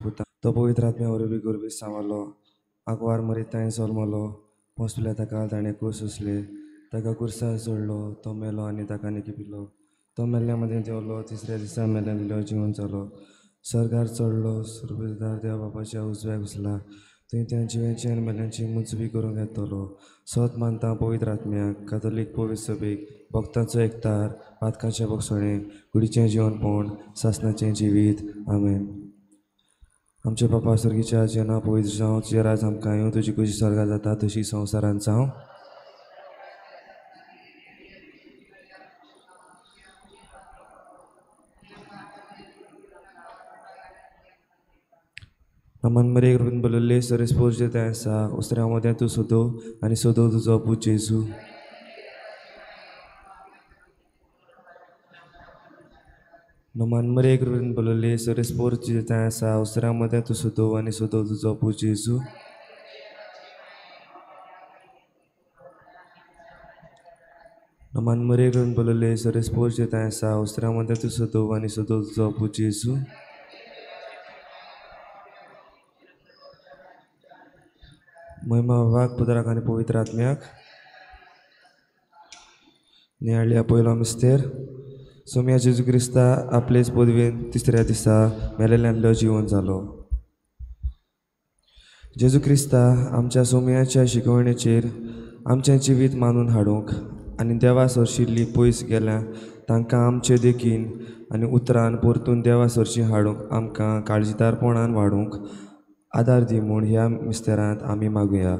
तो पवित्र आत्म्या वरवीं गुरबीत सांबारलो आंकवार मरीत ताणें जल्मलो पोंसले ताका ताणें कूस उचले ताका कुर्सार जोडलो तो मेलो आनी ताका निकिपिलो तो मेल्ल्या मदें देंवलो तिसऱ्या दिसा मेल्लेलो जिवन जालो सरकार चडलो सुरबीदार देवा बापाच्या उजव्याक बसला थंय त्या जिवेची आनी मेल्ल्यांची मुजवी करूंक येतलो सत मानता पवित्र आत्म्याक कातोलीक पवित्र सभेक भक्तांचो एकतार पातकांचें भोगसणें कुडीचें जिवनपण सासणाचें जिवीत आमेन. आमचे बापा सर्गीच्या जेन्ना पवित्र जावं तुजें राज आमकां येवं तुजी कुशी स्वर्गांत जाता तशी संवसारांत जावं. मनमरेक रुपीन बलयल्ले सरेस्पोर जे तें आसा उसऱ्या मदें तूं सोदो आनी सोदो तुजो पूत जेजू. मनमरेक रुपीन बलयल्ले सरेस्पोर जे तें आसा उसऱ्या मदें तूं सोदो आनी सोदो तुजो पूत जेजू. मनमरेक रुपीन बलयल्ले सरेस्पोर जे तें आसा उसऱ्या मदें तूं सोदो आनी सोदो तुजो पूत जेजू. महिमा बाबाक पुत्राक आनी पवित्र आत्म्याक. नियाळ्या पयलो मिस्तेर सोम्या जेजू क्रिस्ता आपलेच पदवेन तिसऱ्या दिसा मेलेल्यांतलो जिवन जालो. जेजू क्रिस्ता आमच्या सोम्याच्या शिकवणेचेर आमचें जिवीत मानून हाडूंक आनी देवा सरशिल्ली पयस गेल्या तांकां आमचे देखीन आनी उतरान परतून देवा सरशी हाडूंक आमकां काळजीदारपणान वाडूंक आदार दी म्हूण ह्या मिस्तेरांत आमी मागुया.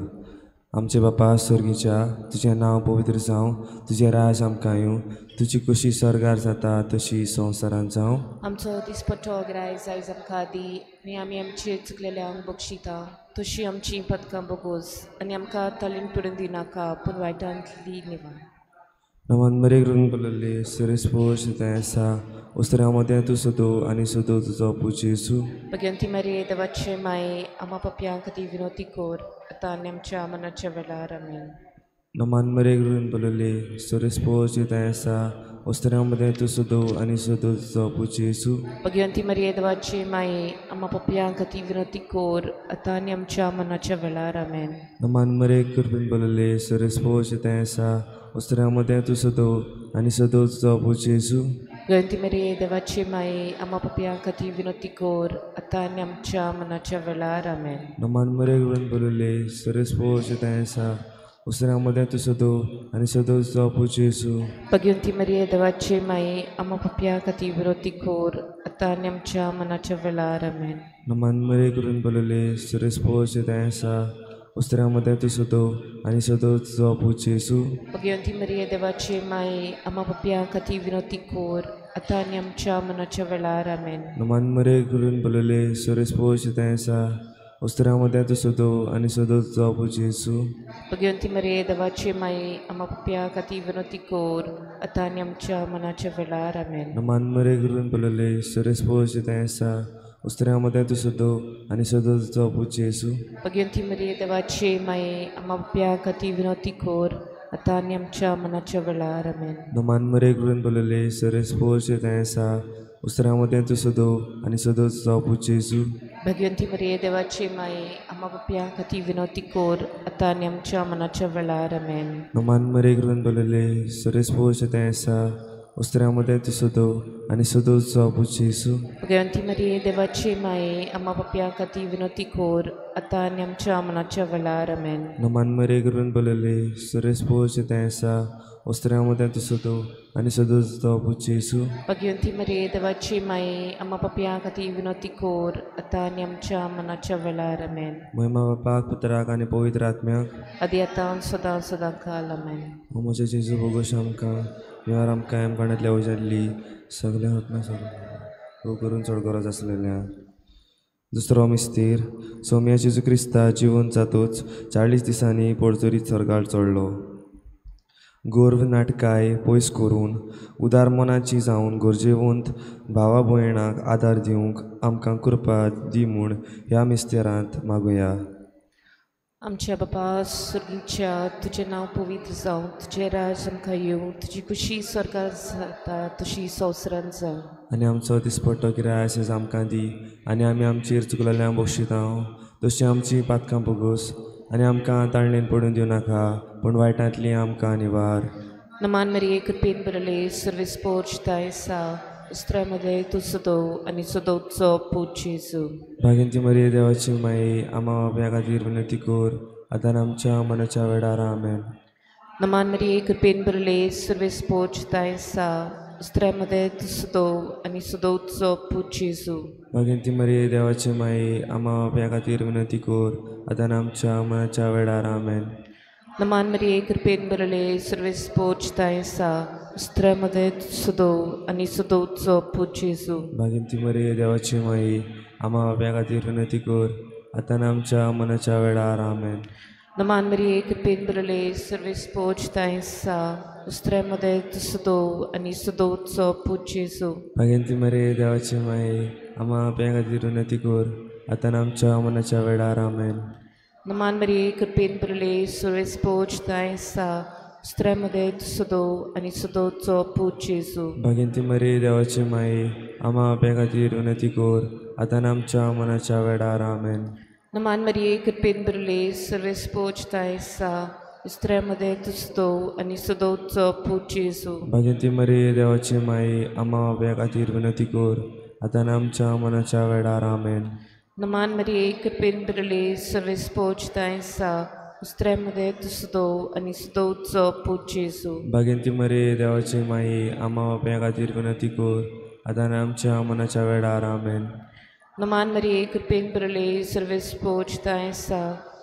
आमचे बापा सर्गीच्या तुजें नांव पवित्र जावं तुजें राज आमकां येवं तुजी कुशी स्वर्गार जाता तशी संवसारांत जावं. आमचो दिसपट्टो ग्रायज आयज आमकां दी आनी आमी आमचे चुकलेल्यांक बक्षिता तशी आमची पदकां बोगोस आनी आमकां तलेन पडून दिनाका पूण वायटांतली निवार. मनमरेक रुपीन बलयल्ले सरेस्पोर तें आसा उसऱ्या मदें तूं सोदो आनी सोदो तुजो पूत जेजू. भगवंती मरिये देवाचे माये आमा पप्यां खातीर विनोती कोर आतां आनी आमच्या मनाच्या वेळार आमेन. मनमरेक रुपीन बलयल्ले सरेस्पोर तें आसा उसऱ्या मदें तूं सोदो आनी सोदो तुजो पूत जेजू. भगवंती मरिये देवाचे माये आमा पप्यां खातीर विनोती कोर आतां आनी आमच्या मनाच्या वेळार आमेन. मनमरेक रुपीन बलयल्ले सरेस्पोर तें आसा उसऱ्या मदें तूं सोदो आनी सोदो तुजो पूत जेजू. भगवंती मरिये देवाचे माये आमा पप्यां खातीर विनोती कोर आतां आनी आमच्या मनाच्या वेळार आमेन. मनमरेक रुपीन बलयल्ले सरेस्पोर तें आसा उसऱ्या मदें तूं सोदो आनी सोदो तुजो पूत जेजू. भगवंती मरिये देवाचे माये आमा पप्यां खातीर विनोती कोर आतां आनी आमच्या मनाच्या वेळार आमेन. मनमरेक रुपीन बलयल्ले सरेस्पोर तें आसा उसऱ्या मदें तूं सोदो आनी सोदो तुजो पूत जेजू. भगवंती मरिये देवाचे माये आमा पप्यां खातीर विनोती कोर आतां आनी आमच्या मनाच्या वेळार आमेन. मनमरेक रुपीन बलयल्ले सरेस्पोर तें आसा उसऱ्या मदें तूं सोदो आनी सोदो तुजो पूत जेजू. भगवंती मरिये देवाचे माये आमा पप्यां खातीर विनोती कोर आतां आनी आमच्या मनाच्या वेळार आमेन. मनमरेक रुपीन बलयल्ले सरेस्पोर तें आसा उसऱ्या मदें तूं सोदो आनी सोदो तुजो पूत जेजू. भगवंती मरिये देवाचे माये आमा पप्यां खातीर विनोती कोर आतां आनी आमच्या मनाच्या वेळार आमेन. मनमरेक रुपीन बलयल्ले सरेस्पोर तें आसा उसऱ्या मदें तूं सोदो आनी सोदो तुजो पूत जेजू. भगवंती मरिये देवाचे माये आमा पप्यां खातीर विनोती कोर आतां आनी आमच्या मनाच्या वेळार आमेन. मनमरेक रुपीन बलयल्ले सरेस्पोर तें आसा उसऱ्या मदें तूं सोदो आनी सोदो तुजो पूत जेजू. भगवंती मरिये देवाचे माये आमा पप्यां खातीर विनोती कोर आतां आनी आमच्या मनाच्या वेळार आमेन. मनमरेक रुपीन बलयल्ले सरेस्पोर तें आसा उसऱ्या मदें तूं सोदो आनी सोदो तुजो पूत जेजू. भगवंती मरिये देवाचे माये आमा पप्यां खातीर विनोती कोर आतां आनी आमच्या मनाच्या वेळार आमेन. महिमा बापाक पुत्राक आनी पवित्र आत्म्याक. आदी आतां सदां सदां काल आमेन. म्हज्या जेजू भोगोश आमकां यार आमकां आमकाण्यांतल्या उजाडली सगळ्या हत्ना सगळें करून चड गरज आसलेल्या. दुसरो मिस्तेर सोम्या जेजू क्रिस्ता जिवन जातूच 40 दिसांनी पडचोरीत सर्गार चडलो. गोर्व नाटकाय पयस करून उदार मनाची जावन गरजेवंत भावा भयणांक आदार दिवंक आमकां कृपा दी म्हूण ह्या मिस्तेरांत मागुया. आमच्या बाबा सुर्गीच्या तुझें नांव पवित्र जावं, तुझें राज आमकां येवं, तुजी खुशी स्वर्गार जाता तशी संवसारांत जावं. आनी आमचो दिसपट्टो कितें आयज आमकां दी, आनी आमी आमचेर चुकलेल्यांक बक्षितांव, तशी आमची पातकां बगूस, आनी आमकां ताळणेन पडून दिवं नाका, पूण वायटांतली आमकां निवार. नमान मरिये कृपेन बरले सर्वेस पोर्चताय सा उस्त्रामध्ये तू सदव आणि सदवचो पूज जेजू. भागिंती मरिये देवाची माई, आम्हा बापया खातीर विनंती कर, आतां आमच्या मनाच्या वेळार आमेन. नमान मरिये कृपेन बरले सर्वेस पोर्चताय सा उस्त्रामध्ये तू सदव आणि सदवचो पूज जेजू. भागिंती मरिये देवाची माई, आम्हा बापया खातीर विनंती कर, आतां आमच्या मनाच्या वेळार आमेन. नमान मरिये कृपेन बरले सर्वेस पोर्चताय सा उस्त्रामध्ये तू सदव आणि सदवचो पूज जेजू. भागिंती मरिये देवाची माई, आम्हा बापया खातीर विनंती कर, आतां आमच्या मनाच्या वेळार आमेन. नमान मरिये कृपेन बरले सर्वेस पोर्चताय सा उस्त्रामध्ये तू सदव आणि सदवचो पूज जेजू. भागिंती मरिये देवाची माई, आम्हा बापया खातीर विनंती कर, आतां आमच्या मनाच्या वेळार आमेन. नमान मरिये कृपेन बरले सर्वेस पोर्चताय सा उस्त्रामध्ये तू सदव आणि सदवचो पूज जेजू. भागिंती मरिये देवाची माई, आम्हा बापया खातीर विनंती कर, आतां आमच्या मनाच्या वेळार आमेन. नमान मरिये कृपेन बरले सर्वेस पोर्चताय सा उस्त्रामध्ये तू सदव आणि सदवचो पूज जेजू. भागिंती मरिये देवाची माई, आम्हा बापया खातीर विनंती कर, आतां आमच्या मनाच्या वेळार आमेन. नमान मरिये कृपेन बरले सर्वेस पोर्चताय सा उस्त्रामध्ये तू सदव आणि सदवचो पूज जेजू. भागिंती मरिये देवाची माई, आम्हा बापया खातीर विनंती कर, आतां आमच्या मनाच्या वेळार आमेन. नमान मरिये कृपेन बरले सर्वेस पोर्चताय सा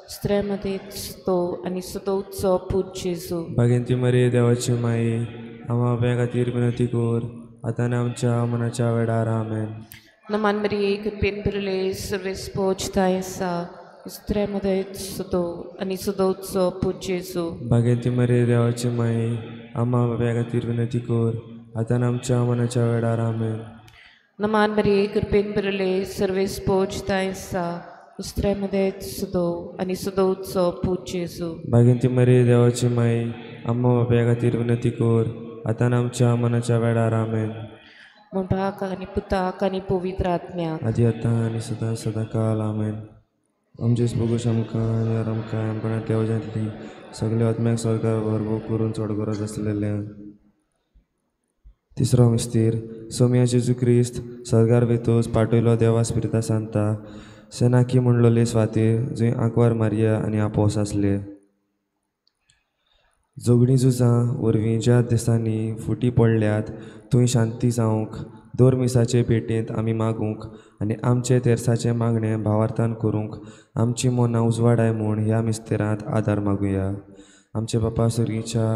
उस्त्रामध्ये तू सदव आणि सदवचो पूज जेजू. भागिंती मरिये देवाची माई, आम्हा बापया खातीर विनंती कर, आतां आमच्या मनाच्या वेळार आमेन. नमान मरिये कृपेन बरले सर्वेस पोर्चताय सा उस्त्रामध्ये तू सदव आणि सदवचो पूज जेजू. भागिंती मरिये देवाची माई, आम्हा बापया खातीर विनंती कर, आतां आमच्या मनाच्या वेळार आमेन. नमान मरिये कृपेन बरले सर्वेस पोर्चताय सा उस्त्रामध्ये तू सदव आणि सदवचो पूज जेजू. भागिंती मरिये देवाची माई, आम्हा बापया खातीर विनंती कर, आतां आमच्या मनाच्या वेळार आमेन. मुळाक आनी पुताक आनी पवित्र आत्म्याक आदी आतां आनी सदां सदां काल आमेन. आमचे स्पोगोश आमकां आनी आमकां आमपणांतल्या वजांतली सगळे आत्म्याक सरकार भरभर करून चड गरज आसलेल्या. तिसरो मिस्तीर, सोम्या जेजू क्रिस्त सरकार वेतोस पाटयलो देवा स्पिरिता सांता सेनाकी म्हणलोले स्वातेर जंय आंकवार मारिया आनी आपोस आसले. जोगणी झुजां वरवीं ज्या दिसांनी फुटी पडल्यात थंय शांती जावंक दोर मिसाचे पेटेंत आमी मागूंक आनी आमचे तेर्साचे मागणें भावार्थान करूंक आमची मोनां उजवाडाय म्हूण ह्या मिस्तेरांत आदार मागुया. आमचे बापा सुर्गीच्या,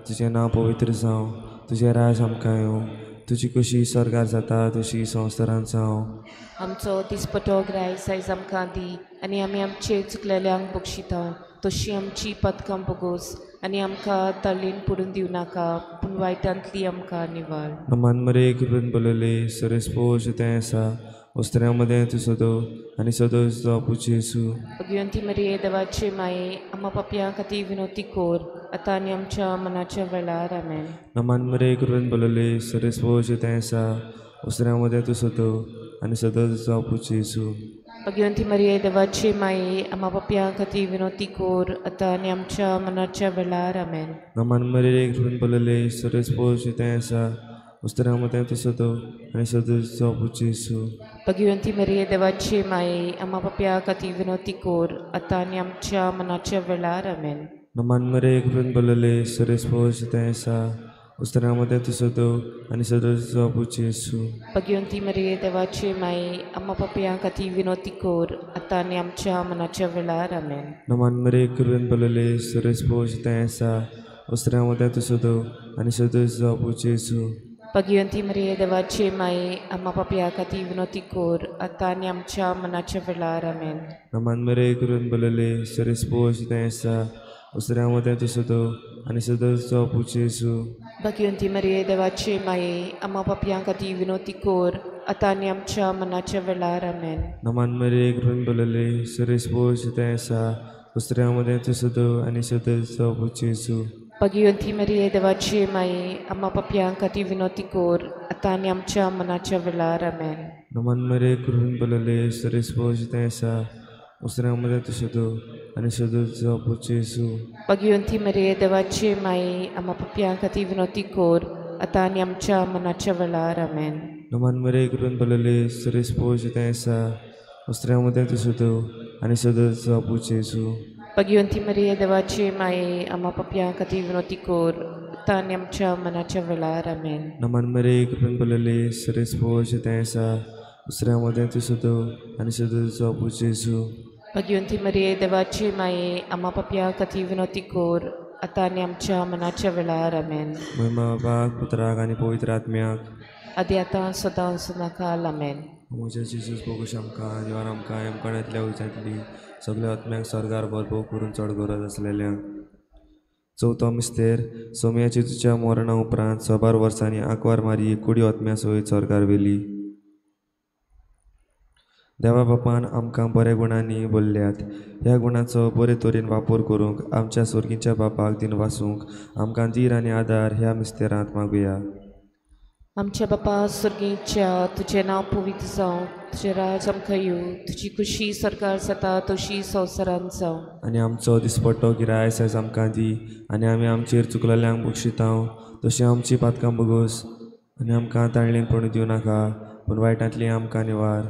तुजें नांव पवित्र जावं, तुजें राज आमकां येवं, तुजी कशी स्वर्गार जाता तशी संवसारांत जावं. आमचो दिसपटो ग्रायस आयज आमकां दी आनी आमी आमचे चुकलेल्यांक बक्षिता तशी आमची पथकां बगोस आनी आमकां ताळेन पडून दिवं नाका, पूण वायटांतली आमकां निवार. नमान मरिये कृपेन बरयले सर्वेस पोश तें आसा उस्त्र्यां मदें तूं सदव आनी सदवचो पूज जेजू. भगवंती मरिये देवाचे माये, आम्हा पापयां खातीर विनंती कर, आतां आनी आमच्या मनाच्या वेळार आमेन. नमान मरिये कृपेन बरयले सर्वेस पोश तें आसा उस्त्र्यां मदें तूं सदव आनी सदवचो पूज जेजू. भगवंती मरिये देवाचे माये, आम्हा पापयां खातीर विनंती कर, आतां आनी आमच्या मनाच्या वेळार आमेन. नमान मरिये कृपेन बरयले सर्वेस पोश तें आसा उस्त्र्यां मदें तूं सदव आनी सदवचो पूज जेजू. भगवंती मरिये देवाचे माये, आम्हा पापयां खातीर विनंती कर, आतां आनी आमच्या मनाच्या वेळार आमेन. नमान मरिये कृपेन बरयले सर्वेस पोश तें आसा उस्त्र्यां मदें तूं सदव आनी सदवचो पूज जेजू. भगवंती मरिये देवाचे माये, आम्हा पापयां खातीर विनंती कर, आतां आनी आमच्या मनाच्या वेळार आमेन. नमान मरिये कृपेन बरयले सर्वेस पोश तें आसा उस्त्र्यां मदें तूं सदव आनी सदवचो पूज जेजू. भगवंती मरिये देवाचे माये, आम्हा पापयां खातीर विनंती कर, आतां आनी आमच्या मनाच्या वेळार आमेन. नमान मरिये कृपेन बरयले सर्वेस पोश तें आसा उस्त्र्यां मदें तूं सदव आनी सदवचो पूज जेजू. भगवंती मरिये देवाचे माये, आम्हा पापयां खातीर विनंती कर, आतां आनी आमच्या मनाच्या वेळार आमेन. नमान मरिये कृपेन बरयले सर्वेस पोश तें आसा दुसऱ्या मध्ये तू सुदो आणि सुदो पुचेसू Pagiyunti Maria देवाची माई आम्हा पापयां खातीर विनोती कोर आतां आनी आमच्या मनाच्या वेळार आमेन. नमन मरे करून बोलले सरेस्पोज तैसा दुसऱ्या मध्ये तू सुदो आणि सुदो पुचेसू Pagiyunti Maria देवाची माई आम्हा पापयां खातीर विनोती कोर आतां आनी आमच्या मनाच्या वेळार आमेन. नमन मरे करून बोलले सरेस्पोज तैसा दुसऱ्या मध्ये तू सुदो आणि सुदो पुचेसू Pagiyunti Maria देवाची माई आम्हा पापयां खातीर विनोती कोर आतां आनी आमच्या मनाच्या वेळार आमेन. नमन मरे करून बोलले सरेस्पोज तैसा दुसऱ्या मध्ये तू सुदो आणि सुदो पुचेसू Pagiyunti Maria देवाची माई आम्हा पापयां खातीर विनोती कोर आतां आनी आमच्या मनाच्या वेळार आमेन. महिमा बापाक पुत्राक आणि पवित्र आत्म्याक आदी आतां सदां सदांकाल आमेन. म्हज्या जेजूस बोगूश आमकां देवान आमकां एमकड्यांतल्या वयच्यांतली सगळ्या आत्म्यांक सरकार भरभोव करून चड गरज आसलेल्यांक. चवथो मिस्तेर सोम्या जेजूच्या मरणा उपरांत 12 वर्सांनी आंकवार मारी कुडी आत्म्या सयत सरकार वेली. देवा बापान आमकां बऱ्या गुणांनी बोल्ल्यात. ह्या गुणांचो बरे तरेन वापर करूंक आमच्या सुर्गीच्या बापाक दिन वासूंक आमकां धीर आनी आदार ह्या मिस्तेरांत मागुया. आमच्या बापा सुर्गीच्या तुजें नांव पवित्र जावं, तुजें राज आमकां येवं, तुजी खुशी सरकार जाता तशी संवसारांत जावं. आनी आमचो दिसपट्टो गिराय आयज आमकां दी आनी आमी आमचेर चुकलेल्यांक बक्षितांव तशें आमची पातकां बगोस आनी आमकां ताळणेन पडूं दिवं नाका पूण वायटांतली आमकां निवार.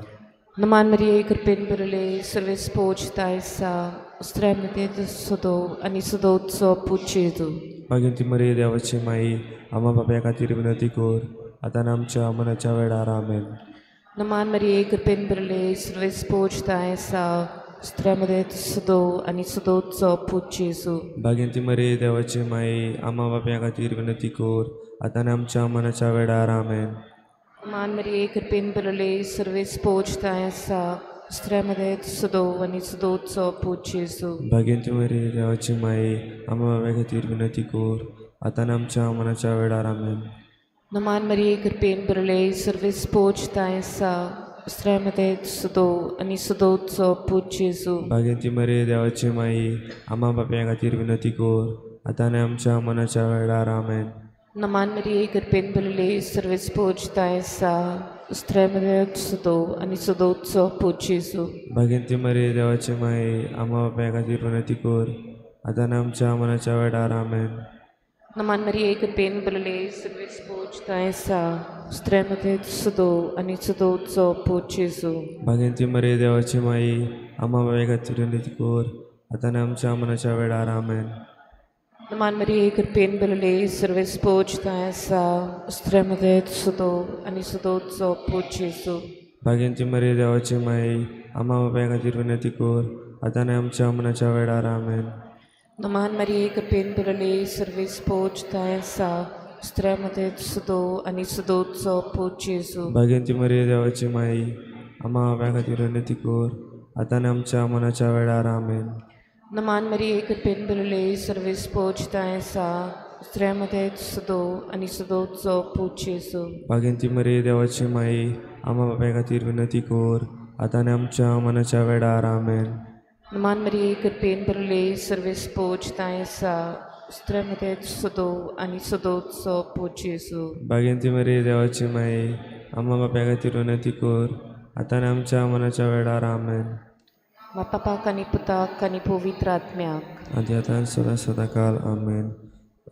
नमान मरिये कृपेन बरले सर्वेस पोचताय सा उस्त्रेमध्ये सुदो आनी सुदोचो पुजेजू. मागीर ती मरे देवाची माई आम्हा बापाय खातीर विनंती कोर आतां आनी आमच्या मनाच्या वेळार आमेन. नमान मरिये कृपेन बरले सर्वेस पोचताय सा उस्त्रेमध्ये सुदो आनी सुदोचो पुजेजू. मागीर ती मरे देवाची माई आम्हा बापाय खातीर विनंती कोर आतां आनी आमच्या मनाच्या वेळार आमेन. नमान मरिये कृपेन बरले सर्वेस पोचताय सा उस्त्रेमध्ये सुदो आनी सुदोचो पुजेजू. मागीर ती मरे देवाची माई आम्हा बापाय खातीर विनंती कोर आतां आनी आमच्या मनाच्या वेळार आमेन. नमान मरिये कृपेन बरले सर्वेस पोचताय सा उस्त्रेमध्ये सुदो आनी सुदोचो पुजेजू. मागीर ती मरे देवाची माई आम्हा बापाय खातीर विनंती कोर आतां आनी आमच्या मनाच्या वेळार आमेन. नमान मरिये कृपेन बरले सर्वेस पोचताय सा उस्त्रेमध्ये सुदो आनी सुदोचो पुजेजू. मागीर ती मरे देवाची माई आम्हा बापाय खातीर विनंती कोर आतां आनी आमच्या मनाच्या वेळार आमेन. नमान मरिये कृपेन बरले सर्वेस पोचताय सा उस्त्रेमध्ये सुदो आनी सुदोचो पुजेजू. मागीर ती मरे देवाची माई आम्हा बापाय खातीर विनंती कोर आतां आनी आमच्या मनाच्या वेळार आमेन. नमान मरिये कृपेन बरले सर्वेस पोचताय सा उस्त्रेमध्ये सुदो आनी सुदोचो पुजेजू. मागीर ती मरे देवाची माई आम्हा बापाय खातीर विनंती कोर आतां आनी आमच्या मनाच्या वेळार आमेन. नमान मरिये कृपेन बरले सर्वेस पोचताय सा उस्त्रेमध्ये सुदो आनी सुदोचो पुजेजू. मागीर ती मरे देवाची माई आम्हा बापाय खातीर विनंती कोर आतां आनी आमच्या मनाच्या वेळार आमेन. नमान मरिये कृपेन बरले सर्वेस पोचताय सा उस्त्रेमध्ये सुदो आनी सुदोचो पुजेजू. मागीर ती मरे देवाची माई आम्हा बापाय खातीर विनंती कोर आतां आनी आमच्या मनाच्या वेळार आमेन. नमान मरिये कृपेन बरले सर्वेस पोचताय सा उस्त्रेमध्ये सुदो आनी सुदोचो पुजेजू. मागीर ती मरे देवाची माई आम्हा बापाय खातीर विनंती कोर आतां आनी आमच्या मनाच्या वेळार आमेन. बापाक आनी पुताक आनी पवित्र आत्म्याक आदी आतां सदां सदांकाल आमेन.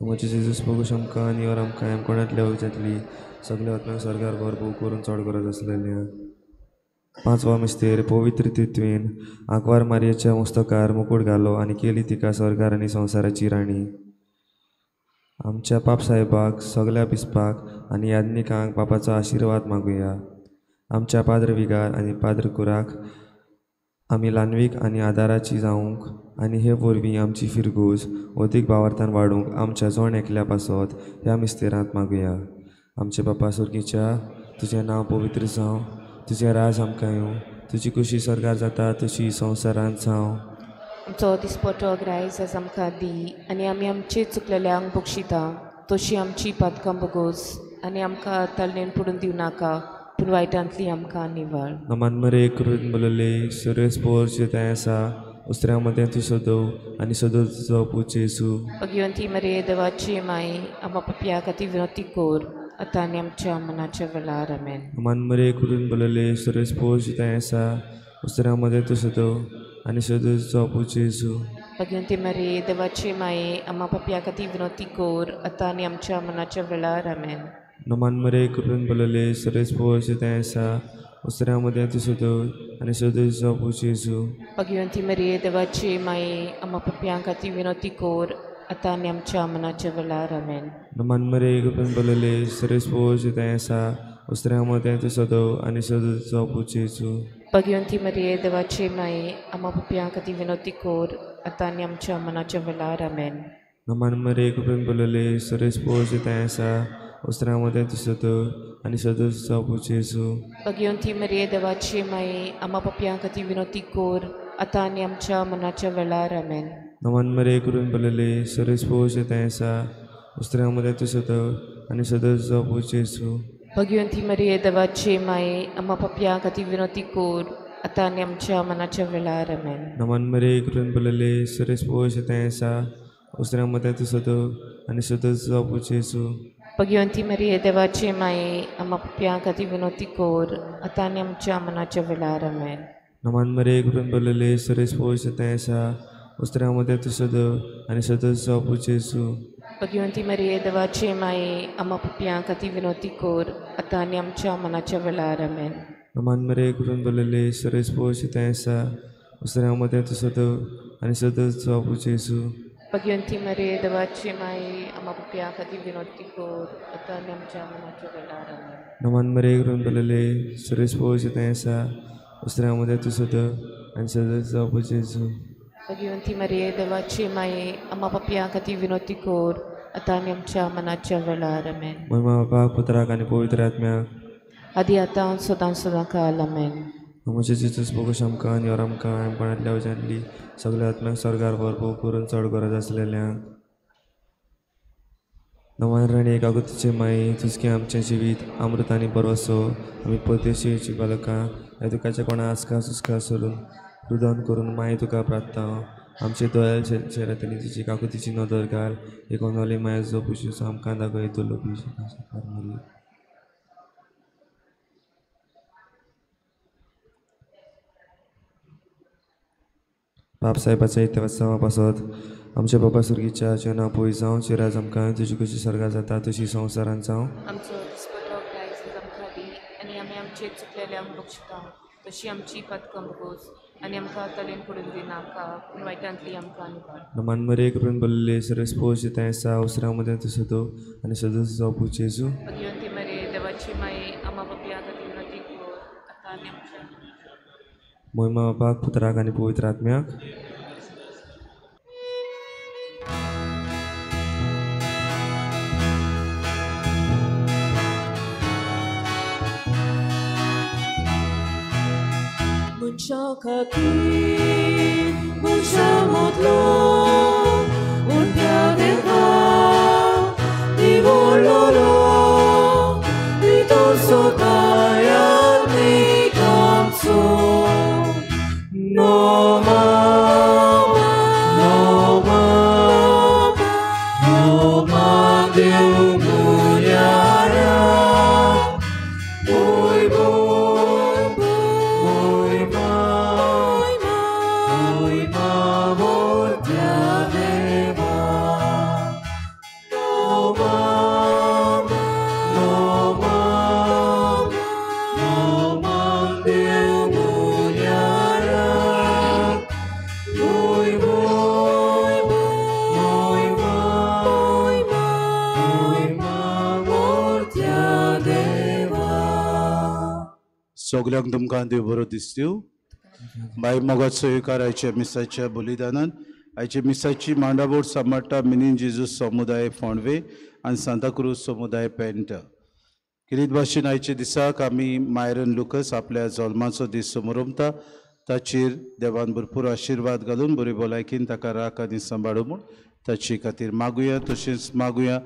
म्हजे जेजूस बगूश आमकां आनी वर आमकां एमकोण्यांतल्या वयच्यांतली सगळ्या आत्म्यांक सरकार भरभोव करून चड गरज आसलेल्यांक. 5वा मिस्तेर पवित्र तित्वीन आंकवार मारयेच्या मस्तकार मुकुट घालो आनी केली तिका सरकार आनी संवसाराची राणी. आमच्या पाप साहेबाक सगळ्या बिस्पाक आनी याज्ञिकांक बापाचो आशिर्वाद मागुया. आमच्या पाद्र विगार आनी पाद्र कुराक आमी लानवीक आनी आदाराची जावंक आनी हे वरवीं आमची फिरगूज अदीक भावार्थान वाडूंक आमच्या जोण एकल्या पासत ह्या मिस्तेरांत मागुया. आमचे बापा सुर्गीच्या तुजें नांव पवित्र जावं, तुजें राज आमकां येवं, तुजी खुशी सरकार जाता तशी संवसारांत जावं. आमचो दिसपट्टो ग्रायज आयज आमकां दी आनी आमी आमचे चुकलेल्यांक बक्षिता तशी आमची पातकां बगोस आनी आमकां ताळणेन पडून दिवं नाका पूण वायटांतली आमकां निवाळ. नमान मरे करून बोलले सुरेश पोर जें आसा उसऱ्या मदें तूं सोदो आनी सोदो तुजो पूत Yesu. Paghiunti Maria, Devace Mai, Ama Papia Kati Vinoti Kor, Ataniam Chamanacha Velar, Amen. Man Maria करून बोलले सुरेश पोष आसा उसऱ्या मदें तूं सोदो आनी सोदो तुजो पूत Yesu. Paghiunti Maria, Devace Mai, Ama Papia Kati Vinoti Kor, Ataniam Chamanacha Velar, Amen. Man Maria करून बोलले सुरेश पोष आसा उसऱ्या मदें तूं सोदो आनी सोदो तुजो पूत Yesu. Paghiunti Maria, Devace Mai, Ama Papia Kati Vinoti Kor, Ataniam Chamanacha Velar, Amen. Man Maria करून बोलले सुरेश पोष आसा उसऱ्या मदें तूं सोदो आनी सोदो तुजो पूत Yesu. Paghiunti Maria, Devace Mai, Ama Papia Kati Vinoti Kor, Ataniam Chamanacha Velar, Amen. Man Maria करून बोलले सुरेश पोष आसा उसऱ्या मदें तूं सोदो आनी सोदो तुजो पूत Yesu. Paghiunti Maria, Devace Mai, Ama Papia Kati Vinoti Kor, Ataniam Chamanacha Velar, Amen. Man Maria करून बोलले सुरेश पोष आसा उसऱ्या मदें तूं सोदो आनी सोदो तुजो पूत Yesu. Paghiunti Maria, Devace Mai, Ama Papia Kati Vinoti Kor, Ataniam Chamanacha Velar, Amen. Man Maria करून बोलले सुरेश पोष आसा उसऱ्या मदें तूं सोदो आनी सोदो तुजो पूत Yesu. Paghiunti Maria, Devace Mai, Ama Papia Kati Vinoti Kor, Ataniam Chamanacha Velar, Amen. Man Maria करून बोलले सुरेश पोष आसा उसऱ्या मदें तूं सोदो आनी सोदो तुजो पूत Yesu. Paghiunti Maria, Devace Mai, Ama Papia Kati Vinoti Kor, Ataniam Chamanacha Velar, Amen. Man Maria करून बोलले सुरेश पोष आसा उसऱ्या मदें तूं सोदो आनी सोदो तुजो पूत Yesu. Paghiunti Maria, Devace Mai, Ama Papia Kati Vinoti Kor, Ataniam Chamanacha Velar, Amen. Man Maria करून बोलले सुरेश पोष आसा उसऱ्या मदें तूं सोदो आनी सोदो तुजो पूत Yesu. Paghiunti Maria, Devace Mai, Ama Papia Kati Vinoti Kor, Ataniam Chamanacha Velar, Amen. महिमा बापाक पुत्राक आनी पवित्र आत्म्याक Adi Atan Sodan Sodakal, Amen. म्हजे जिजूस बोगोश आमकां आनी और आमकां एमपणांतल्या वजांतली सगळ्या आत्म्याक स्वर्गार भरपूर करून चड गरज आसलेल्यांक नवान राणी एकागुतीचे माई तुजकें आमचें जिवीत अमृत आनी बरवसो आमी परदेशीची बालकां ह्या दुखाच्या कोणा आस्का सुस्का सरून रुदन करून माई तुका प्रार्थना आमचे दोयल शेरांतली तुजी काकुतीची नदर घाल एकोणवली माया जो पुशीस आमकां दाखय तो लोपी बाप साहेबाच्या इथे वाचवा पासत आमच्या बाबा सुर्गीच्या जेवणा पोय जावं चिराज आमकां तुजी कशी सर्गा जाता तशी संवसारांत जावं. आमचो दिसपतो प्रायस आमकां दी आनी आमी आमचे चुकलेल्यांक बक्षिता तशी आमची पथकं बगोस आनी आमकां तलेन पडून दिनाका पूण वायटांतली आमकां निवाड. मन मरे करून बोलले सरस पोश येता आसा उसरा मध्ये तू सोदो आनी सोदो तुजो पूत जेजू. भगवंती मरे देवाची माये आमा बापया खातीर विनंती कर आतां आनी आमच्या महिमा बापाक पुत्राक आनी पवित्र आत्म्याक. Mucho aquí, mucho modlo, un piadera, di vololo, di torso kaya mi canso. No mama, no mama, no mama de umunyara, boy boy boy boy boy boy deva. No mama, no mama, no mama de umunyara. सगळ्यांक तुमकां देव बरो दीस दिवं. Bye मोगात सोयकार आयच्या मिसाच्या बलिदानान आयच्या मिसाची मांडाबोट सांबाळटा Minin Jesus समुदाय फोंडवे आनी सांताक्रूज समुदाय पेंट. किरीत भाशेन आयच्या दिसाक आमी मायरन लुकस आपल्या जल्माचो दीस समोरमता. ताचेर देवान भरपूर आशिर्वाद घालून बरे भलायकीन ताका राख आनी सांबाळूं म्हूण ताचे खातीर मागुया. तशेंच मागुया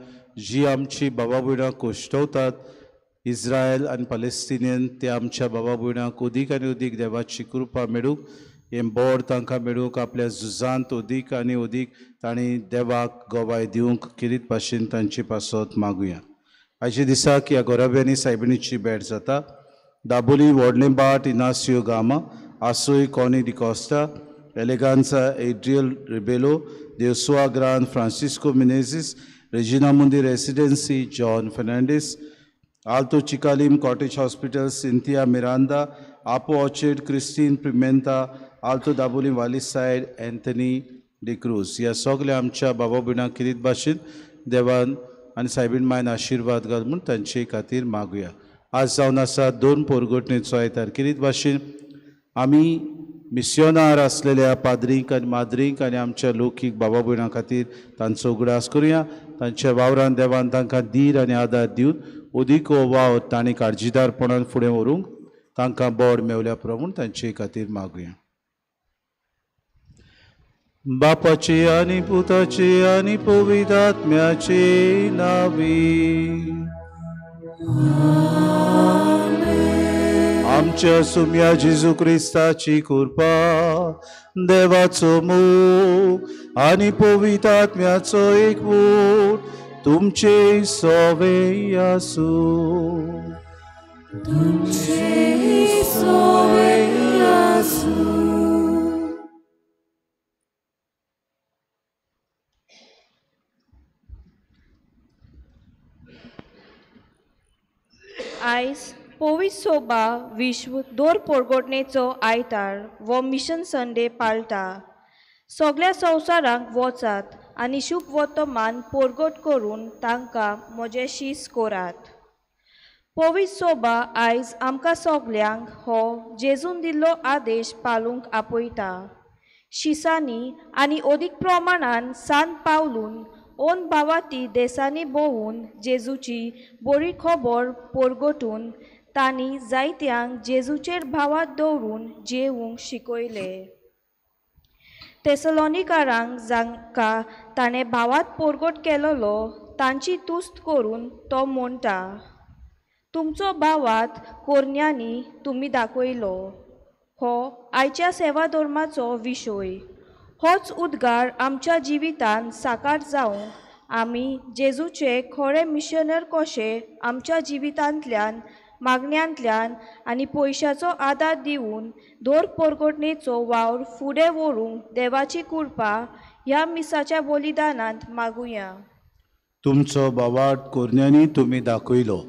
जी आमची भावा भयणां कोश्टवतात इस्रायल आनी पॅलेस्टिनियन ते आमच्या भावा भयणांक उदीक आनी उदीक देवाची कृपा मेळूंक हे बोड तांकां मेळूंक आपल्या झुजांत अदीक आनी अदीक तांणी देवाक गोवाय दिवंक किरीत भाशेन तांची पासत मागुया. आयचे दिसाक ह्या गोराब्यांनी सायबिणीची भेट जाता. दाबोली व्हडलें बाट इनासियो गामा, आसोय कॉनी डिकॉस्टा, एलेगांसा एड्रियल रिबेलो, देवसुआ ग्रान Francisco Menezes, Regina Mundi residency John Fernandes, Alto Chicalim cottage hospital Cynthia Miranda, आपो ऑर्चिड क्रिस्टीन प्रिमेंता, आल्तो दाबोली वाली सायड एंथनी डिक्रूज. ह्या सगल्या आमच्या बाबा भयणांक किरीत भाशेन देवान आनी सायबीण मायन आशिर्वाद घाल म्हूण तांचे खातीर मागुया. आज जावन आसा 2 पोरगोटणेचो आयतार. किरीत भाशेन आमी मिस्योनार आसलेल्या पाद्रींक आनी माद्रींक आनी आमच्या लौकीक बाबा भयणां खातीर तांचो उगडास करुया. तांच्या वावरान देवान तांकां धीर आनी आदार दिवन अदीक हो वावर तांणी काळजीदारपणान फुडें व्हरूंक तांकां बोड मेवल्या प्रमाण तांचे खातीर मागुया. बापाचे आनी पुताचे आनी पवित्र आत्म्याचे नांवी. आमच्या सुम्या जेजू क्रिस्ताची कृपा, देवाचो मोग आनी पवित्र आत्म्याचो एकवट तुमचे सोवे आसूं. आयज पोविसोबा विश्व दोर पोरगोटणेचो आयतार वो मिशन संडे पाळटा. सगळ्या संवसारांक वचात आनी शुभ वर्तमान पोरगोट करून तांकां म्हजे शीस कोरात. पोविसोबा आयज आमकां सगल्यांक हो जेजून दिल्लो आदेश पाळूंक आपयता. शिसांनी आनी अदीक प्रमाणान सान पावलून ओन भावाती देसांनी भोवून जेजूची बरी खबर पोरगोटून तांणी जायत्यांक जेजूचेर भावात दवरून जेवूंक शिकयले. तेसलोनिकारांक जांकां ताणें भावात पोरगोट केलोलो तांची तुस्त करून तो म्हणटा, तुमचो भावात कोरण्यांनी तुमी दाखयलो. हो आयच्या सेवा धर्माचो विशय. होच उद्गार आमच्या जिवितांत साकार जावंक आमी जेजूचे खरे मिशनर कशे आमच्या जिवितांतल्यान मागण्यांतल्यान आनी पयशांचो आदार दिवन दोर पोरगोटणेचो वावर फुडें व्हरूंक देवाची कृपा ह्या मिसाच्या बलिदानांत मागुया. तुमचो बावाट कोरण्यांनी तुमी दाखयलो.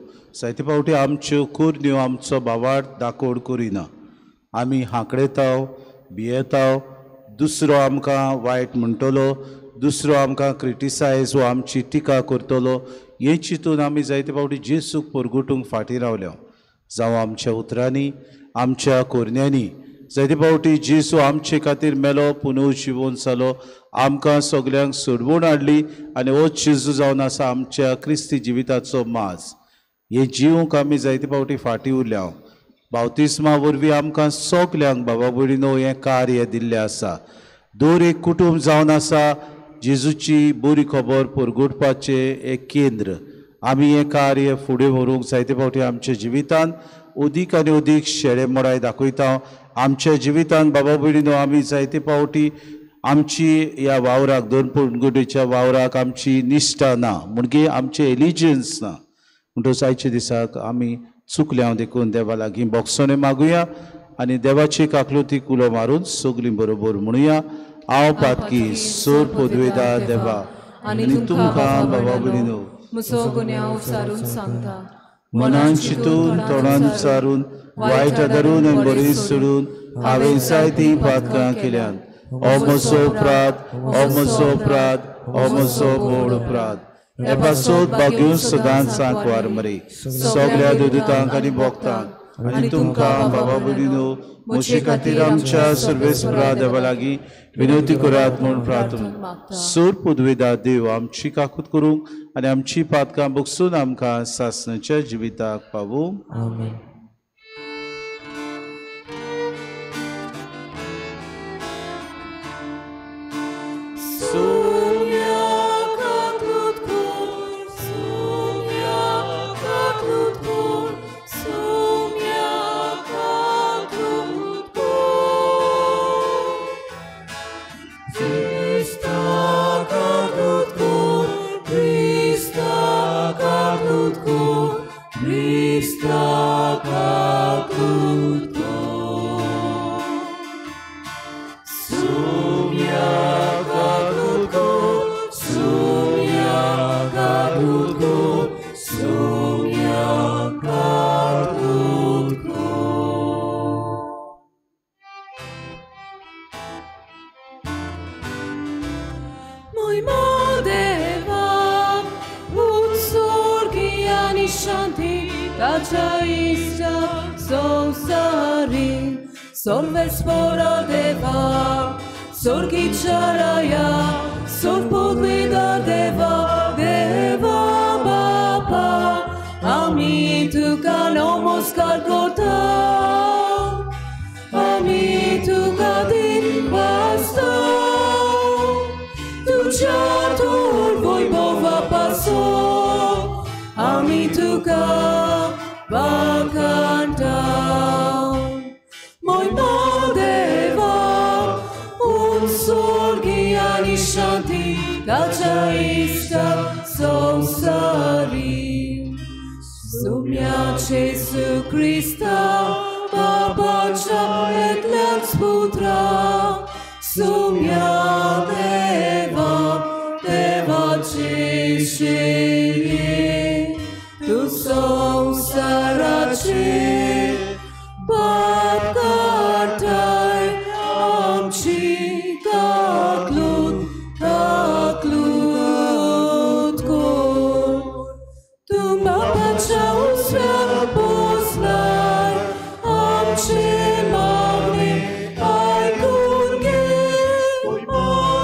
जायते फावटी आमच्यो कुरण्यो आमचो बावाट दाखोड करिना. आमी हांकडेताव, भियेताव, दुसरो आमकां वायट म्हणटलो, दुसरो आमकां क्रिटिसायज वा आमची टिका करतलो, हें चिंतून आमी जायते फावटी जेजूक परगटूंक फाटीं रावल्या. जावं आमच्या उतरांनी, आमच्या कोरण्यांनी जायते फावटी जेजू आमचे खातीर मेलो, पुनू जिवोवन जालो, आमकां सगल्यांक सोडवून हाडली आनी हो जेजू जावन आसा आमच्या क्रिस्ती जिविताचो माज. हे जिवूंक आमी जायते फावटी फाटीं उरल्या. बावतिस्मा वरवीं आमकां सगल्यांक बाबा भयणीनो हें कार्य दिल्लें आसा. दर एक कुटुंब जावन आसा जेजूची बरी खबर परगटपाचें एक केंद्र. आमी हें कार्य फुडें व्हरूंक जायते फावटी आमच्या जिवितांत अदीक आनी अदीक शेळे मोडाय दाखयता. आमच्या जिवितांत बाबा भयणीनो आमी जायते फावटी आमची ह्या वावराक दोन परगटेच्या वावराक आमची निश्ठा ना, म्हणजे आमचे एलिजन्स ना. म्हणटच आयच्या दिसाक आमी चुकल्या देखून देवा लागीं बोगसोने मागुया आनी देवाची काकलुतीक उलो मारून सगलीं बरोबर म्हणुया. हांव पातकी सोर पोदवेदा देवा आनी तुमकां बाबा भयणीनो म्हजो गुन्यांव उचारून सांगता. मनान चिंतून तोंडान विचारून वायट आदारून आनी बरी सोडून हांवें जायतीं पातकां केल्यान. हो म्हजो अपराध, हो म्हजो अपराध, हो म्हजो व्हड अपराध. हे पासत बागेवन सदांच सांग वार मरे सगळ्या दोदूतांक आनी भोगतांक आनी तुमकां बाबा भयणीनो म्हजे खातीर आमच्या सर्वेस्परा देवा लागीं विनवती करात म्हूण प्रार्थना. सोर पदवेदार देव आमची काकूत करूंक आनी आमची पातकां भोगसून आमकां सासणाच्या जिविताक पावूं. आमेन. महिमा देवा उत्सर्गी आणि शांती ताच्या इष्ट संसारी सर्वेश्वरा देवा स्वर्गीच्या राया सर्वपदवीदा देवा देवा बापा आम्ही तुका नमस्कार करता आम्ही तुका दिन वाजता तुझ्या थोर वैभवापासून आम्ही तुका वाखाणता महिमा देवा उत्सर्गी आणि शांती ताच्या इष्ट संसारी Sumniace su Christa, Babacha eklex putra, Sumnia Deva, Deva Ceshe, Tu Sansarace, Babkatai, Amchi Taklut, Taklut Kor. Babacha usra poznaj, amče magni, ajkunge,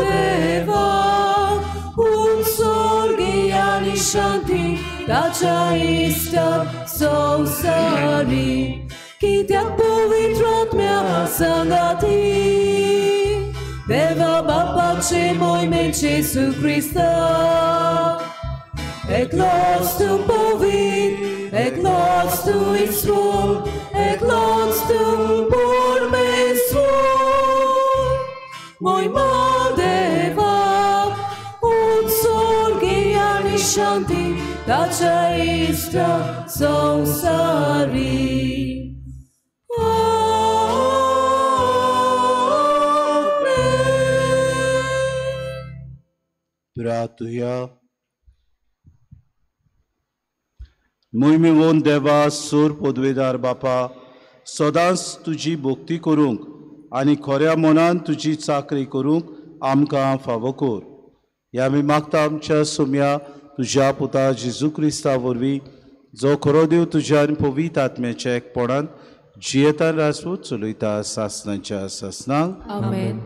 deva, utsorgi ani shanti, tacha ista sausari, kityak povitratmya sangati, deva babache moj menche su Krista. Ek lost to povin, ek lost to Israel, ek lost to Bormesrol. Moj Madeva, utsorgi ani shanti, tacha ista sausari. Tuya मोहिमेवोन देवा सूर पदवेदार बापा सदांच तुजी भक्ती करूंक आनी खऱ्या मनान तुजी चाकरी करूंक आमकां फावो कर हे आमी मागता आमच्या सोम्या तुज्या पुता जेजू क्रिस्ता वरवीं जो खरो देव तुज्या आनी पवित्र आत्म्याच्या एकपणान जियेता राजपूत चलयता सासणाच्या सासणांक आमेन.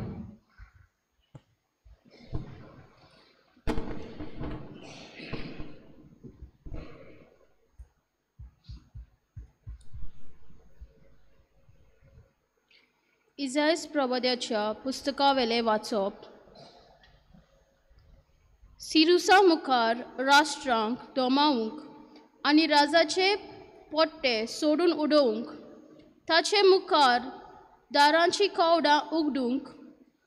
इजायस प्रबोध्याच्या पुस्तकावेले वाचप. सिरुसा मुखार राष्ट्रांक दोमावंक आनी राजाचे पोट्टे सोडून उडोवंक ताचे मुखार दारांची कवडां उगडूंक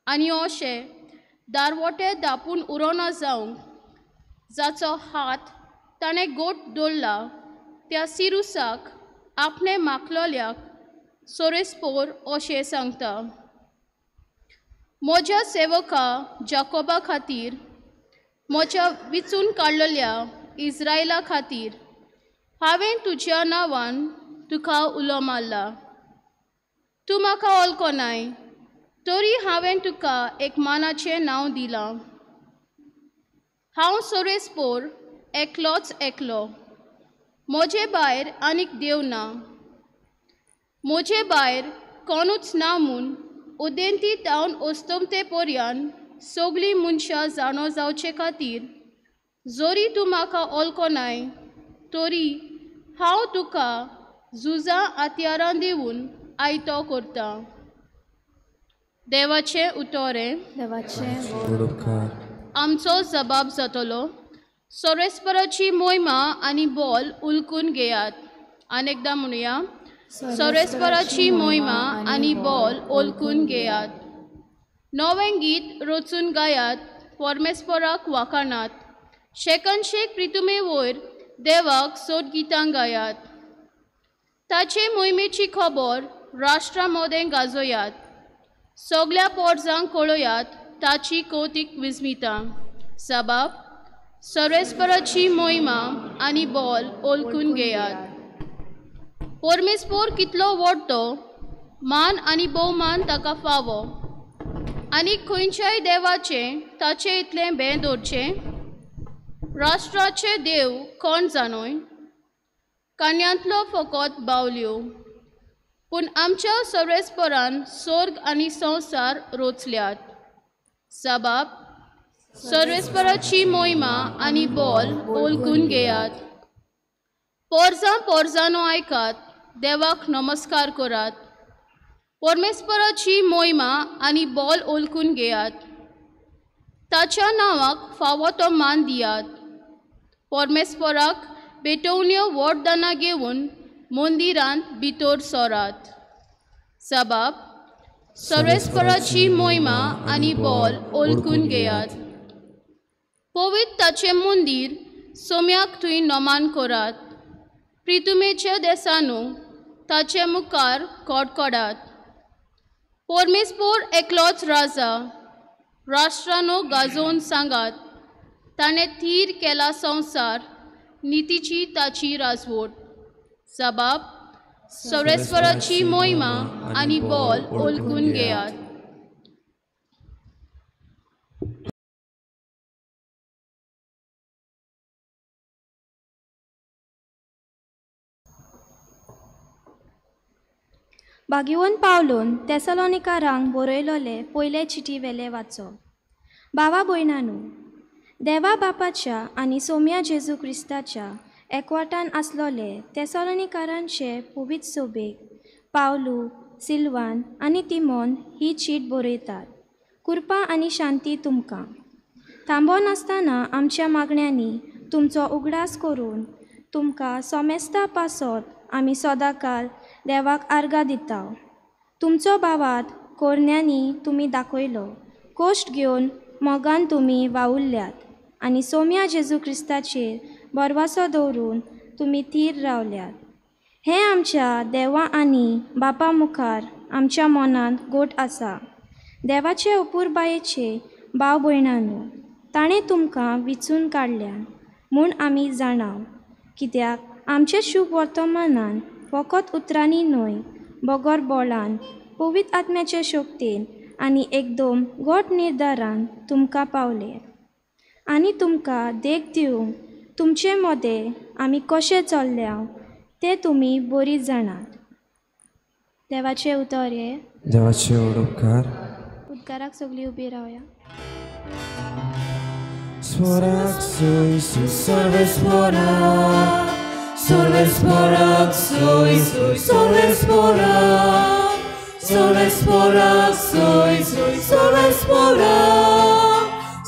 आनी अशे दारवटे धापून उरोना जावंक जाचो हात ताणें गोट दवरला त्या सिरुसाक आपणे माखलोल्याक सोरेस्पोर अशें सांगता. म्हज्या सेवका जाकोबा खातीर म्हज्या विचून काडलेल्या इस्रायला खातीर हांवें तुज्या नांवान तुका उलो मारला. तूं म्हाका वळखनाय तरी हांवें तुका एक मानाचें नांव दिलां. हांव सोरेस्पोर एकलोच एकलो, म्हजे भायर आनीक देव ना. म्हजे भायर कोणूच ना म्हूण उदेंती तावन ओस्तोमते पर्यान सगळीं मनशां जाणो जावचे खातीर जोरी तूं म्हाका वळखनाय तरी हांव तुका झुजां हातयारां दिवन आयतो करता. देवाचें उतोरें. आमचो जबाब जातलो. सोरेस्पराची मोहिमा आनी बॉल उलकून घेयात. अनेकदा म्हणुया. सोरेस्पराची मोहिमा आनी बॉल ओलकून घेयात. नवें गीत रचून गायात. परमेस्पराक वाखाणात. शेकनशेक प्रितुमे वयर देवाक सोद गितां गायात. ताचे मोहिमेची खबर राष्ट्रा मदें गाजोयात. सगळ्या पोरजांक कळयात ताची कौतीक विस्मितां. जबाब. सोरेस्पराची मोहिमा आनी बॉल ओलकून घेयात. परमेस्पोर कितलो व्हड तो मान आनी भोवमान ताका फावो आनी खंयच्याय देवाचें ताचे इतलें भें दवरचें? राष्ट्राचे देव कोण जाणोय? कान्यांतलो फकत बावल्यो. पूण आमच्या सर्वेस्परान स्वर्ग आनी संवसार रोचल्यात. साबाब, सर्वेस्पराची मोहिमा आनी बोल ओळखून घेयात. पोरजां पोरजांनो आयकात, देवाक नमस्कार करात. परमेस्पराची मोहिमा आनी बोल ओळखून घेयात. ताच्या नांवाक फावो तो मान दियात. परमेस्पराक पेटोवण्यो वोटदानां घेवन मंदिरांत भितर सोरात. साबाब, सर्वेस्पराची मोहिमा आनी बोल ओळखून घेयात. पवित्र ताचें मंदीर सोम्याक थंय नमान करात. प्रितुमेच्या देसांनो ताचे मुखार कडकडात. परमेस्पर एकलोच राजा. राष्ट्रांनो गाजोवन सांगात, ताणें थीर केला संवसार, नितीची ताची राजवट. साबाब, सर्वेस्पराची मोहिमा आनी बोल ओळखून घेयात. भाग्यवन पावलोन तेसलोनिकारांक बरयलोले पयले चिटी वेले वाचो. भावा भयणांनो, देवा बापाच्या आनी सोम्या जेजू क्रिस्ताच्या एकवटान आसलोले तेसलोनिकारांचे पवित्र सोबेक पावलू, सिल्वान आनी तिमोन ही चीट बरयतात. कृपा आनी शांती तुमकां. थांबोन आसतना आमच्या मागण्यांनी तुमचो उगडास करून तुमकां सोमेस्ता पासत आमी सदांकाल देवाक आर्गां दिता. तुमचो भावात कोरण्यांनी तुमी दाखयलो. कोश्ट घेवन मोगान तुमी वावुरल्यात आनी सोम्या जेजू क्रिस्ताचेर बरवासो दवरून तुमी थीर रावल्यात. हें आमच्या देवा आनी बापा मुखार आमच्या मनांत गोठ आसा. देवाचे अपुरबायेचे भाव भयणांनो, ताणें तुमकां विचून काडल्या म्हूण आमी जाणाव. कित्याक आमचे शुभ वर्तमानान फकत उतरांनी न्हय, बगर बोलान, पवित्र आत्म्याचे शक्तीन आनी एकदम गोठ निर्धारान तुमकां पावले. आनी तुमकां देख दिवंक तुमचे मदें आमी कशें चल्ल्या तें तुमी बरी जाणात. देवाचे उतर हे. देवाचे उपकार. उद्गाराक सगळीं उबी रावया. स्वराक सोय Sorvespora, sorvespora, soy, sorvespora, sorvespora, soy, sorvespora,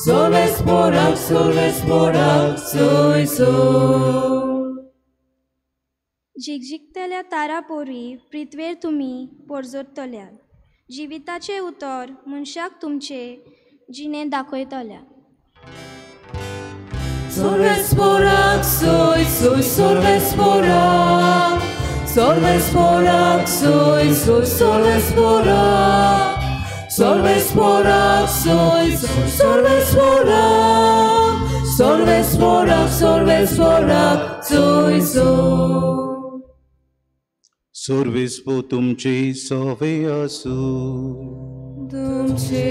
sorvespora, sorvespora, soy. झिकझिकतल्या तारा पोरी पृथ्वेर तुमी पोरजोडतल्यात. जिविताचे उतर मनशाक तुमचे जिणे दाखयतल्या. Sorvespora, soy, sorvespora, sorvespora, soy, sorvespora, sorvespora, soy, sorvespora, sorvespora, sorvespora, soy. सोर्वेस्पो तुमचे सवे आसू. तुमचे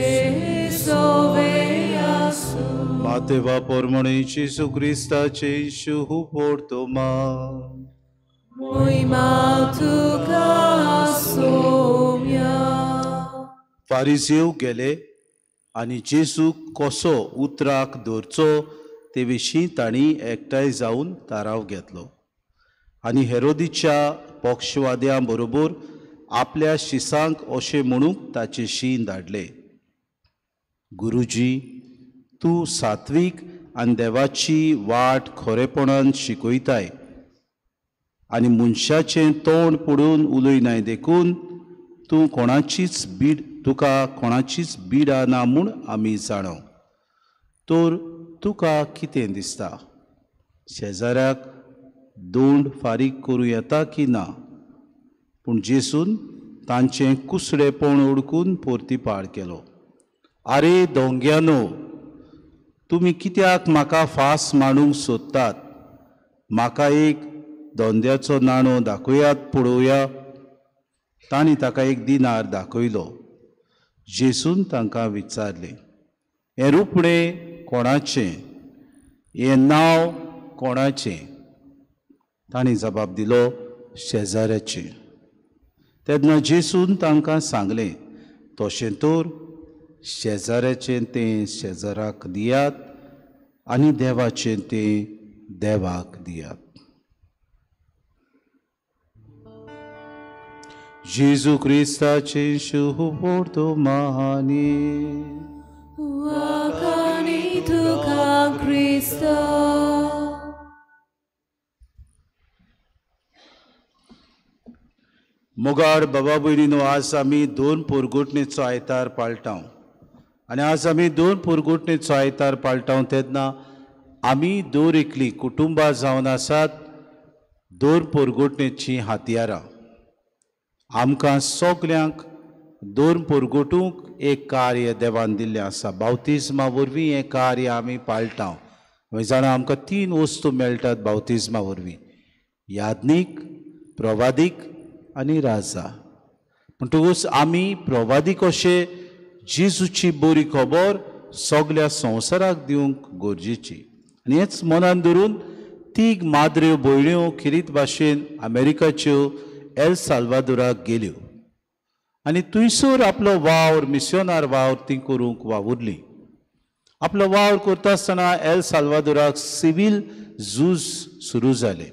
सवे आसू. मातेवा पोरमणे जेजू क्रिस्ताचे शुभ पोर्तोमा. मोहिमा तुका सोम्या. फारिसेव गेले आनी जेजूक कसो उतराक दवरचो ते विशीं तांणी एकठांय जावन थाराव घेतलो. आनी हेरोदीच्या पक्षवाद्यां बरोबर आपल्या शिसांक अशें म्हणूंक ताचे शीं धाडले. गुरुजी, तूं सात्वीक आनी देवाची वाट खरेपणान शिकयताय आनी मनशाचें तोंड पडून उलयनाय देखून तुका कोणाचीच बिडा ना म्हूण आमी जाणव. तर तुका कितें दिसता? शेजाऱ्याक दोंड फारीक करूं येता की ना? पूण जेसून तांचें कुसडेपण ओळखून परतीपाड केलो. आरे दोंग्यानो, तुमी कित्याक म्हाका फास मांडूंक सोदतात? म्हाका एक दोंद्याचो नाणो दाखयात पळोवया. तांणी ताका 1 दिनार दाखयलो. जेसून तांकां विचारलें, हें रुपणें कोणाचें? हें नांव कोणाचें? तांणी जबाब दिलो, शेजाऱ्याचें. तेन्ना जेसून तांकां सांगलें, तशें तर शेजाऱ्याचें तें शेजाराक दियात आनी देवाचें तें देवाक दियात. जेजू क्रिस्ताचें शुभ वर्तमानी. Wakani tuka Krista. मोगाड बाबा भयणीनो, आज आमी 2 पुरगुटणेचो आयतार पाळटाव. आनी आज आमी 2 पुरगुटणेचो आयतार पाळटाव तेन्ना आमी दोर एकली कुटुंबां जावन आसात 2 पुरगुटणेची हातयारां. आमकां सगल्यांक 2 पुरगुटूंक एक कार्य देवान दिल्लें आसा. बावतिजमा वरवीं हें कार्य आमी पाळटाव. हांवें जाणा आमकां 3 वस्तू मेळटात बावतिजमा वरवीं: यादनीक, प्रवादीक आनी राजा. म्हणटकूच आमी प्रवादीक अशें जेजूची बरी खबर सगल्या संवसाराक दिवंक गरजेची. आनी हेंच मनान धरून 3 माद्र्यो भयण्यो खिरीत भाशेन अमेरिकाच्यो एल साल्वादोराक गेल्यो आनी थंयसर आपलो वावर, मिस्योनार वावर ती करूंक वावुरली. आपलो वावर करता आसतना एल साल्वादोराक सिवील झूज सुरू जाले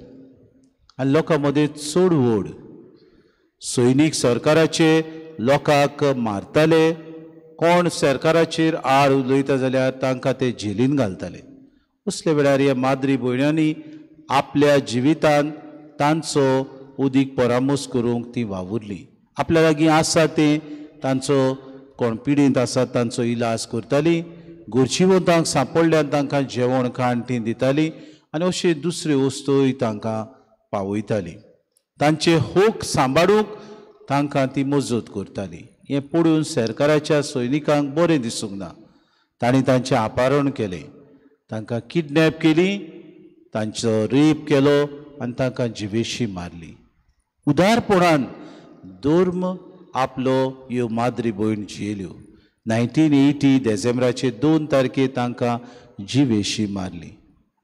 आनी लोकां मदें चड व्हड. सैनीक सरकाराचे लोकांक मारताले. कोण सरकाराचेर आड उलयता जाल्यार तांकां ते जेलीन घालताले. असले वेळार ह्या माद्री भयण्यांनी आपल्या जिवितान तांचो उदीक परामोस करूंक ती वावुरली. आपल्या लागीं आसा तें तांचो कोण पिडींत आसा तांचो इलाज करताली. गरजेवंतांक सांपडल्यार तांकां जेवण खाण ती दिताली आनी अशे दुसऱ्यो वस्तूय तांकां पावयताली. तांचे होक सांबाळूंक तांकां ती मजत करताली. हें पळोवन सरकाराच्या सैनिकांक बरें दिसूंक ना. तांणी तांचें अपहरण केलें, तांकां किडनॅप केली, तांचो रेप केलो आनी तांकां जिवेशी मारली. उदारपणान धर्म आपलो ह्यो माद्री भयण जियेल्यो. 1980 डिसेंबराचे 2 तारखेर तांकां जिवेशी मारली.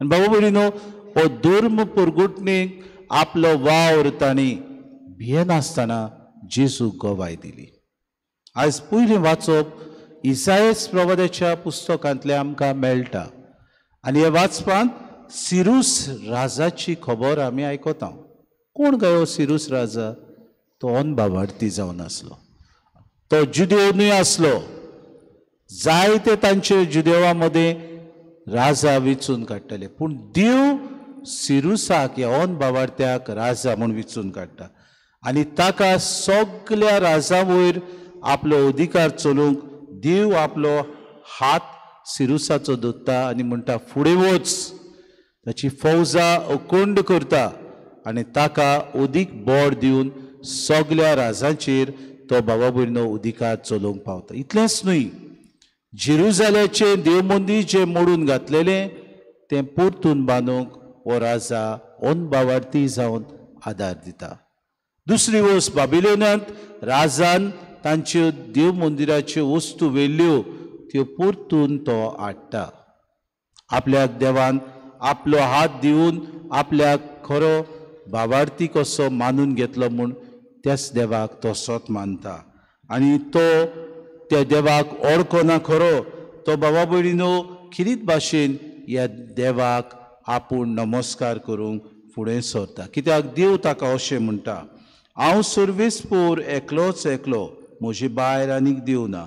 आनी बाबा भयणीनो, हो धर्म परगुटणेक आपलो वावर तांणी भियेनासतना जेजूक गोवाय दिली. आयज पयलें वाचप इसायास प्रवाद्याच्या पुस्तकांतलें आमकां मेळटा आनी हे वाचपांत सिरूस राजाची खबर आमी आयकता. कोण काय हो सिरूस राजा? तो अनबाबार्थी जावन आसलो. तो जुदेवनूय आसलो. जायते तांचे जुदेवा मदें राजा वेंचून काडटाले, पूण देव सिरूसाक ह्या अनबाबार्थ्याक राजा म्हूण वेंचून काडटा आनी ताका सगल्या राजा वयर आपलो अधिकार चलोवंक देव आपलो हात सिरूसाचो दवरता आनी म्हणटा, फुडें वच. ताची फौजा अखंड करता आनी ताका अदीक बोड दिवन सगल्या राजांचेर तो बाबा भयणीनो अधिकार चलोवंक पावता. इतलेंच न्हय, जेरुजालेमचें देव मंदीर जें मोडून घातलेलें तें परतून बांदूंक हो राजा अनबावार्थी जावन आदार दिता. दुसरी वस्त, बाबिलोनांत राजान तांच्यो देव मंदिराच्यो वस्तू व्हेल्ल्यो त्यो परतून तो हाडटा. आपल्याक देवान आपलो हात दिवन आपल्याक खरो बाबार्थी कसो मानून घेतलो म्हूण त्याच देवाक तो सोत मानता आनी तो त्या देवाक ओळखना खरो. तो बाबा भयणीनो खिरीत भाशेन ह्या देवाक आपूण नमस्कार करूंक फुडें सरता. कित्याक देव ताका अशें म्हणटा, हांव सर्वेस्पोर एकलोच एकलो, म्हजे भायर आनीक देव ना,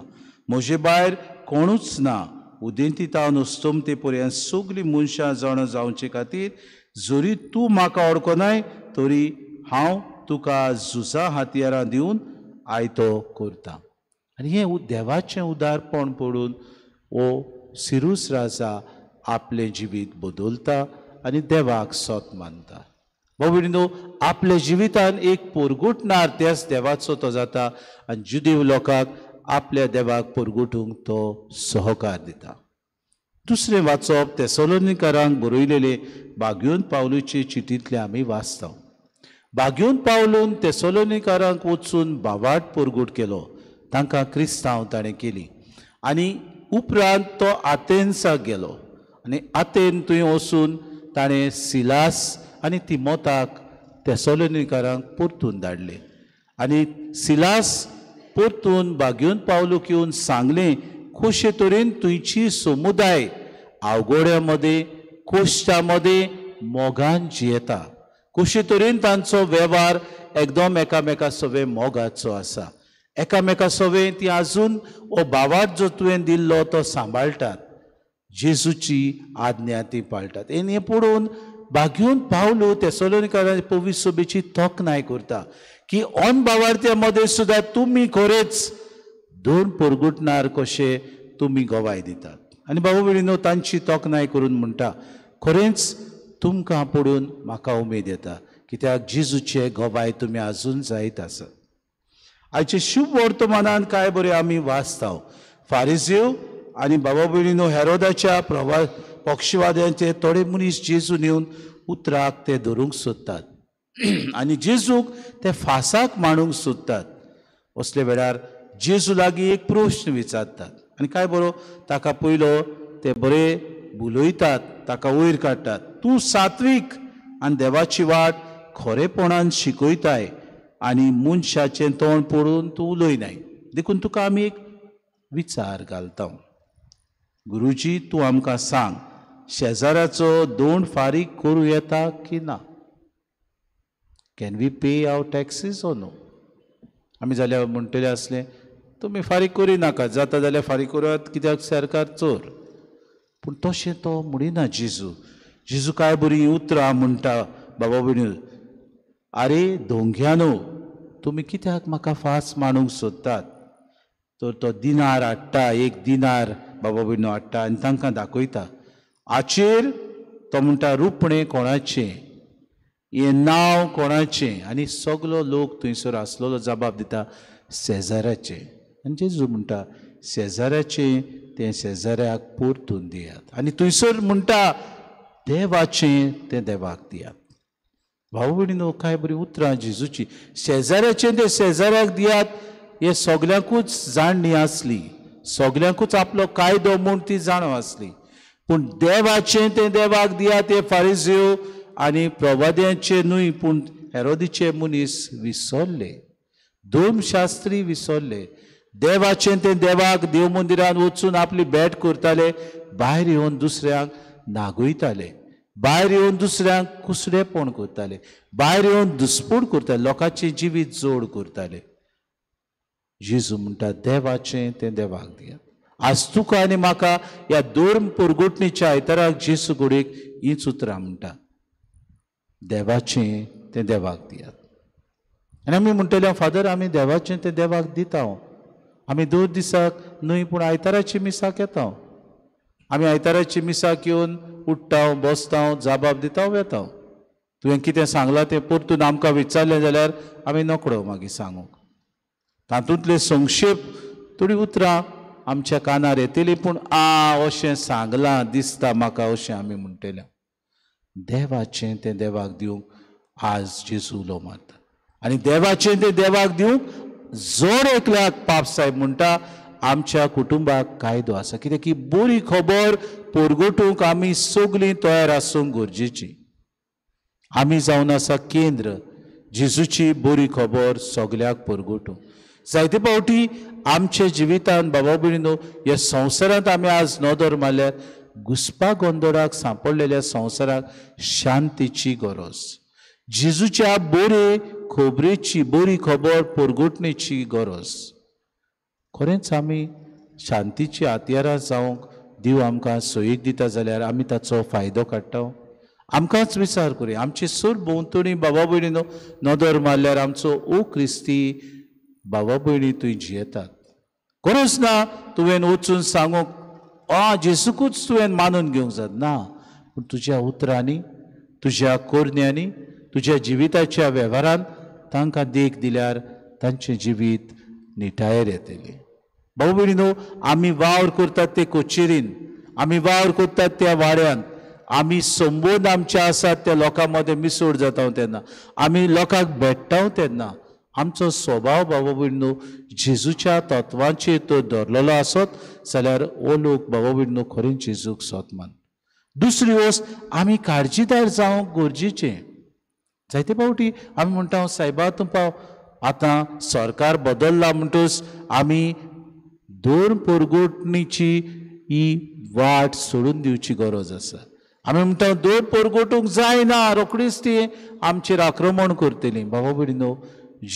म्हजे भायर कोणूच ना. उदेंतीतावन अस्तमते पर्यंत सगलीं मनशां जाणो जावचे खातीर जरी तूं म्हाका ओळखनाय तरी हांव तुका झुजा हातयारां दिवन आयतो करता. आनी हें देवाचें उदारपण पळोवन हो सिरूस राजा आपलें जिवीत बदलता आनी देवाक सोत मानता. भयणीनो, आपल्या जिवितान एक परगुटणार त्याच देवाचो तो जाता आनी जुदेव लोकांक आपल्या देवाक परगुटूंक तो सहकार दिता. दुसरें वाचप तेसलोनिकारांक बरयलेले बाग्योन पावलूचे चिठींतले आमी वाचता. बाग्योन पावलून तेसलोनिकारांक वचून बावाट परगूट केलो तांकां क्रिस्तांव ताणें केली. आनी उपरांत तो आथेन्साक गेलो आनी आथेन थंय वचून ताणें सिलास आनी तिमोथाक थेसलोनिकारांक परतून धाडले. आनी सिलास परतून बागेवन पावलूक येवन सांगलें कशे तरेन तुमची समुदाय आवगोड्या मदें कोश्टा मदें मोगान जियेता, कशे तरेन तांचो वेव्हार एकदम एकामेका सवे मोगाचो आसा. एकामेका सवे ती आजून हो भावार्थ जो तुवें दिल्लो तो सांबाळटात, जेजूची आज्ञा ती पाळटात. आनी हें पळोवन बागेवन पावलो थेसलोनिकारांच्या पवित्र सभेची तोखणाय करता की ऑन भावार्थ्या मदें सुद्दां तुमी खरेंच दोन परगुटणार कशे तुमी गोवाय दितात. आनी बाबा भयणीनो तांची तोखणाय करून म्हणटा खरेंच तुमकां पळोवन म्हाका उमेद येता, कित्याक जेजूचे गोबाय तुमी आजून जायत आसात. आयचे शुभ वर्तमानान काय बरें आमी वाचता. फारिझेव आनी बाबा भयणीनो हेरोदाच्या पक्षवाद्यांचे थोडे मनीस जेजून येवन उतराक ते धरूंक सोदतात आनी जेजूक ते फासाक मांडूंक सोदतात. असले वेळार जेजू लागीं एक प्रश्न विचारतात आनी काय बरो ताका पयलो ते बरे बुलयतात, ताका वयर काडटात. तूं सात्वीक आनी देवाची वाट खरेपणान शिकयताय आनी मनशाचें तोंड पळोवन तूं उलयनाय. देखून तुका आमी एक विचार घालता. गुरुजी तूं आमकां सांग, शेजाऱ्याचो दोंड फारीक करूं येता की ना? Can we pay our taxes or no? आमी जाल्यार म्हणटले आसले तुमी फारीक करिनाका, जाता जाल्यार फारीक करात कित्याक सरकार चोर. पूण तशें तो म्हणिना जेजू. जेजू काय बरी उतरां म्हणटा बाबा भयणीनो. आरे दोंग्यानो, तुमी कित्याक म्हाका फास मांडूंक सोदतात? तर तो दिनार हाडटा, एक दिनार बाबा भयणीनो हाडटा आनी तांकां दाखयता. हाचेर तो म्हणटा रुपणें कोणाचें, हें नांव कोणाचें? आनी सगलो लोक थंयसर आसलेलो जबाब दिता शेजाऱ्याचें. आनी जेजू म्हणटा शेजाऱ्याचें तें शेजाऱ्याक परतून दियात. आनी थंयसर म्हणटा देवाचें तें देवाक दियात. भाऊ भयणीनो काय बरी उतरां जेजूची. शेजाऱ्याचें तें शेजाऱ्याक दियात हे सगल्यांकूच जाणणी आसली, सगल्यांकूच आपलो कायदो म्हूण ती जाणव आसली. पूण देवाचें तें देवाक दियात हे फारिझेव आनी प्रवाद्यांचे न्हय पूण हेरोदीचे मनीस विसरले. धर्मशास्त्री विसरले. देवाचें तें देवाक देव मंदिरांत वचून आपली भेट करताले, भायर येवन दुसऱ्यांक नागयताले, भायर येवन दुसऱ्यांक कुसडेपण करताले, भायर येवन दुस्पूड करताले, लोकांची जिवीत जोड करताले. जेजू म्हणटा देवाचें तें देवाक दियात. आज तुका आनी म्हाका ह्या धर्म परगोटणेच्या आयताराक जेजू घोडयेक हींच उतरां म्हणटा देवाचें तें देवाक दियात. आनी आमी म्हणटले फादर आमी देवाचें तें देवाक दिता. आमी दर दिसाक न्हय पूण आयताराच्या मिसाक येता. आमी आयताराच्या मिसाक येवन उठ्ठा, बसता, जबाब दिता, येता. तुवें कितें सांगलां तें परतून आमकां विचारलें जाल्यार आमी नकळो मागीर सांगूंक. तातूंतले संक्षेप थोडी उतरां आमच्या कानार येतली पूण अशें सांगलां दिसता म्हाका अशें आमी म्हणटले. देवाचें तें देवाक दिवंक आज जेजू उलो मारता. आनी देवाचें तें देवाक दिवंक जोड एकल्याक पाप साहेब म्हणटा आमच्या कुटुंबाक कायदो आसा. कित्याक की बरी खबर परगोटूंक आमी सगलीं तयार आसूंक गरजेची. आमी जावन आसा केंद्र जेजूची बरी खबर सगल्याक परगोटूंक. जायते फावटी आमच्या जिवितांत बाबा भयणीनो ह्या संवसारांत आमी आज नदर मारल्यार घुसपा गोंदळाक सांपडलेल्या संवसाराक शांतीची गरज, जेजूच्या बरे खबरेची बरी खबर परगोटणेची गरज. खरेंच आमी शांतीची हातयारां जावंक देव आमकां सोयीक दिता जाल्यार आमी ताचो फायदो काडटा. आमकांच विचार करुया. आमची सूर भोंवतणी बाबा भयणीनो नदर मारल्यार आमचो ओ क्रिस्ती बाबा भयणी थंय जियेतात. गरज ना तुवें वचून सांगूंक जेजूकूच तुवें मानून घेवंक जाय ना. पूण तुज्या उतरांनी, तुज्या कोरण्यांनी, तुज्या जिविताच्या वेव्हारांत तांकां देख दिल्यार तांचें जिवीत निटायेर येतलें. भाऊ भयणीनो आमी वावर करतात ते कोचेरीन, आमी वावर करतात त्या वाड्यान, आमी संबंद आमचे आसात त्या लोकां मदें मिसळ जाता तेन्ना, आमी लोकांक भेटता तेन्ना आमचो स्वभाव बाबा भयणो जेजूच्या तत्वांचेर तो धरलेलो आसत जाल्यार हो लोक बाबा भयणो खरेंच जेजूक सोत मान. दुसरी वस्त आमी काळजीदार जावंक गरजेचें. जायते फावटी आमी म्हणटा सायबा तूं पाव आतां सरकार बदलला म्हणटच आमी धर्म परगोटणीची ही वाट सोडून दिवची गरज आसा. आमी म्हणटा धर्म परगोटूंक जायना रोखडीच ती आमचेर आक्रमण करतली. बाबा भयणीनो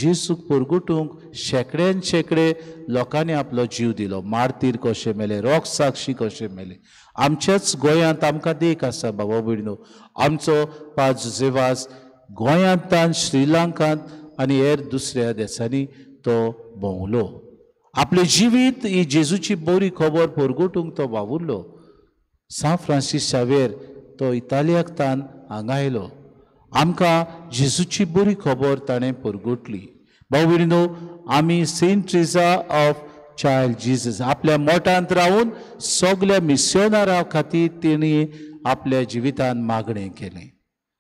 जेजूक परगोटूंक शेकड्यान शेकडे लोकांनी आपलो जीव दिलो. मार्तीर कशे मेले, रोख साक्षी कशे मेले. आमच्याच गोंयांत आमकां देख आसा बाबा भयणीनो. आमचो पाज जोसेफास गोंयांतान श्रीलंकांत आनी हेर दुसऱ्या देशांनी तो भोंवलो. आपले जिवीत ही जेजूची बरी खबर परगोटूंक तो वावुरलो. सान फ्रांसीस शावेर तो इतालियाक तान हांगा आयलो. आमकां जेजूची बरी खबर ताणें परगोटली. भाऊ भयणीनो आमी Saint treasure of child Jesus आपल्या मोठांत रावून सगल्या मिस्योनारां खातीर तेणी आपल्या जिवितान मागणें केलें.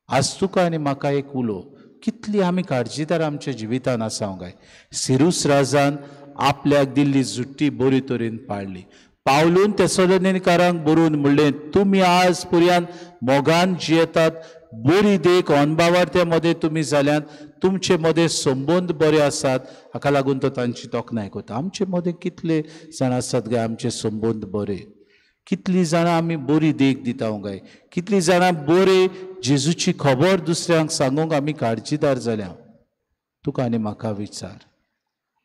आज तुका आनी म्हाका एक उलो कितली आमी काळजीदार आमच्या जिवितान आसांव काय. सिरूस राजान आपल्याक दिल्ली जुट्टी बरी तरेन पाळली. पावलून तेसलोनिकारांक बरोवन म्हणलें तुमी आज पर्यंत मोगान जियेतात बरी देख अनभावार्थ्या मदें तुमी जाल्यात तुमचे मदें संबंद बरे आसात. हाका लागून तो तांची तोखणाय करता. आमचे मदें कितले जाण आसात गाय आमचे संबंद बरे. कितलीं जाणां आमी बरी देख दिता गाय. कितलीं जाणां बरे जेजूची खबर दुसऱ्यांक सांगूंक आमी काळजीदार जाल्या. तुका आनी म्हाका विचार.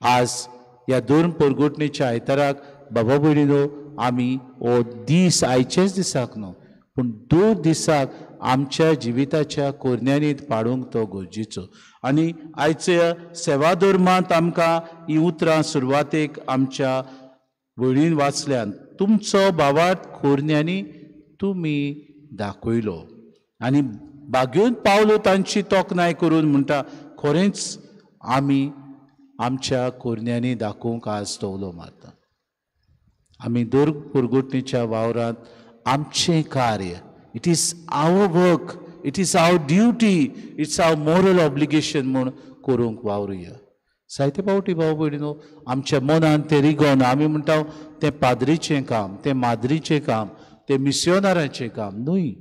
आज ह्या धर्म परगोटणेच्या आयताराक बाबा भयणीनो आमी हो दीस आयचेच दिसाक न्हू पूण दर दिसाक आमच्या जिविताच्या कोरण्यांनी पाडूंक तो गरजेचो. आनी आयच्या सेवा धर्मांत आमकां ही उतरां सुरवातेक आमच्या वळीन वाचल्यान तुमचो भावार्थ कोरण्यांनी तुमी दाखयलो. आनी बागेवन पावलो तांची तोखणाय करून म्हणटा खरेंच आमी आमच्या कोरण्यांनी दाखोवंक आज तवलो मारता. आमी दर परगोटणेच्या वावरांत आमचें कार्य it is our work it is our duty it's our moral obligation म्हूण करूंक वावरुया. जायते फावटी भाव भयणीनो आमच्या मनान तें रिगोन आमी म्हणटा तें पाद्रीचें काम तें माद्रीचें काम तें मिस्योनाराचें काम न्हय.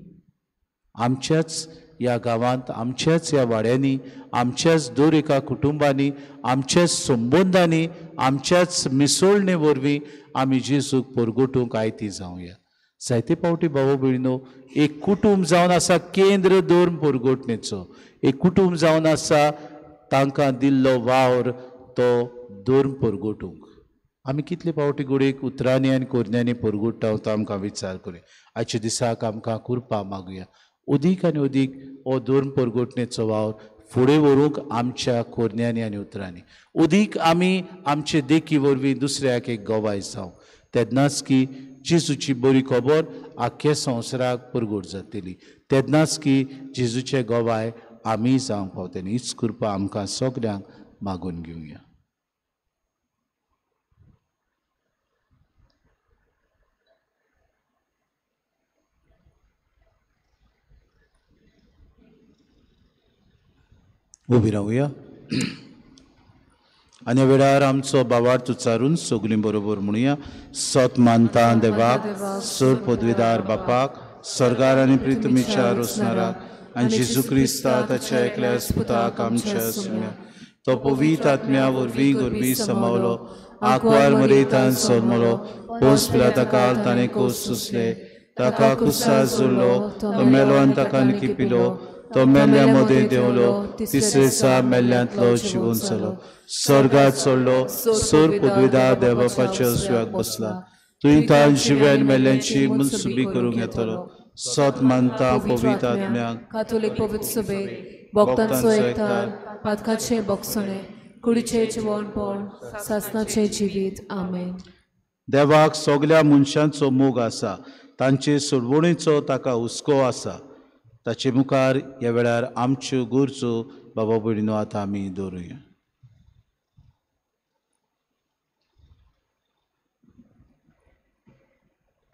आमच्याच ह्या गांवांत आमच्याच ह्या वाड्यांनी आमच्याच दर एका कुटुंबांनी आमच्याच संबंदांनी आमच्याच मिसळणे वरवीं आमी जेजूक परगोटूंक आयती जावया. जायते फावटी भाव भयणीनो एक कुटुंब जावन आसा केंद्र धर्म परगोटणेचो. एक कुटुंब जावन आसा तांकां दिल्लो वावर तो धर्म परगोटूंक. आमी कितले फावटी घडयेक उतरांनी आनी कोरण्यांनी परगोडटा तो आमकां विचार करूया. आयच्या दिसाक आमकां कुरपा मागुया. अदीक आनी अदीक हो धर्म परगोटणेचो वावर फुडें व्हरूंक आमच्या कोरण्यांनी आनी उतरांनी अदीक आमी आमचे देखी वरवीं दुसऱ्याक एक गवाय जावं. तेन्नाच की जेजूची बरी खबर आख्या संवसाराक परगोट जातली. तेन्नाच की जेजूचे गवाय आमी जावंक पावतली. हीच कृपा आमकां सगल्यांक मागून घेवया. उबी रावया आनी वेळार आमचो भावार्थ उच्चारून सगलीं बरोबर म्हणुया. सत मानता देवाक सर पदवीदार बापाक स्वर्गार आनी प्रितुमीच्या रोसणाराक आनी जेजू क्रिस्ता ताच्या एकल्या सुताक आमच्या सुम्या तो पवित्र आत्म्या वरवीं गरबी समावलो आंकवार मरयतान सलमलो पोस पिलाता काल ताणें कोस सुसले ताका कुसा जोडलो तो मेलो आनी ताका निकिपिलो तो मेल्ल्या मदें देंवलो तिसरे दिसा मेल्ल्यांतलो जिवून जालो स्वर्गात चडलो सर पदवीदार देवबापाच्या सुवाक बसला तुवें तान जिव्यान मेल्ल्यांची मुनसुबी करूंक येतलो. सत मानता पवित्र आत्म्याक काथोलीक पवित्र सभे भक्तांचो एकठार पातकाचें भोगसणें कुडीचें जिवणपण सासणाचें जिवीत आमेन. देवाक सगल्या मनशांचो मोग आसा तांचे सोडवणेचो ताका हुस्को आसा. ताचे मुखार ह्या वेळार आमच्यो गरजो बाबा भयणीनो आतां आमी दवरुया.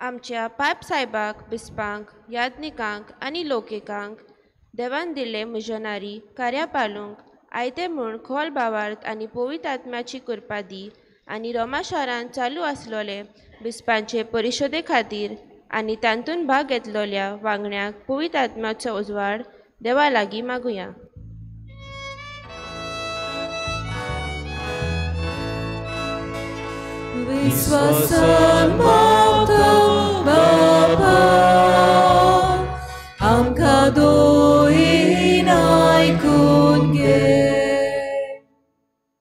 आमच्या पायप सायबाक बिस्पांक यादनिकांक आनी लोकेकांक देवान दिल्ले मिशनरी कार्यापालूंक आयते म्हूण खोल भावार्थ आनी पवित्र आत्म्याची कृपा दी आनी रोमा शारांत चालू आसलोले बिस्पांचे परिशदे खातीर आनी तांतून भाग घेतलोल्या वांगड्यांक पवित्र आत्म्याचो उजवाड देवा लागीं मागुया. विश्वासान मागता बापा आमकां दोयीन आयकून घे.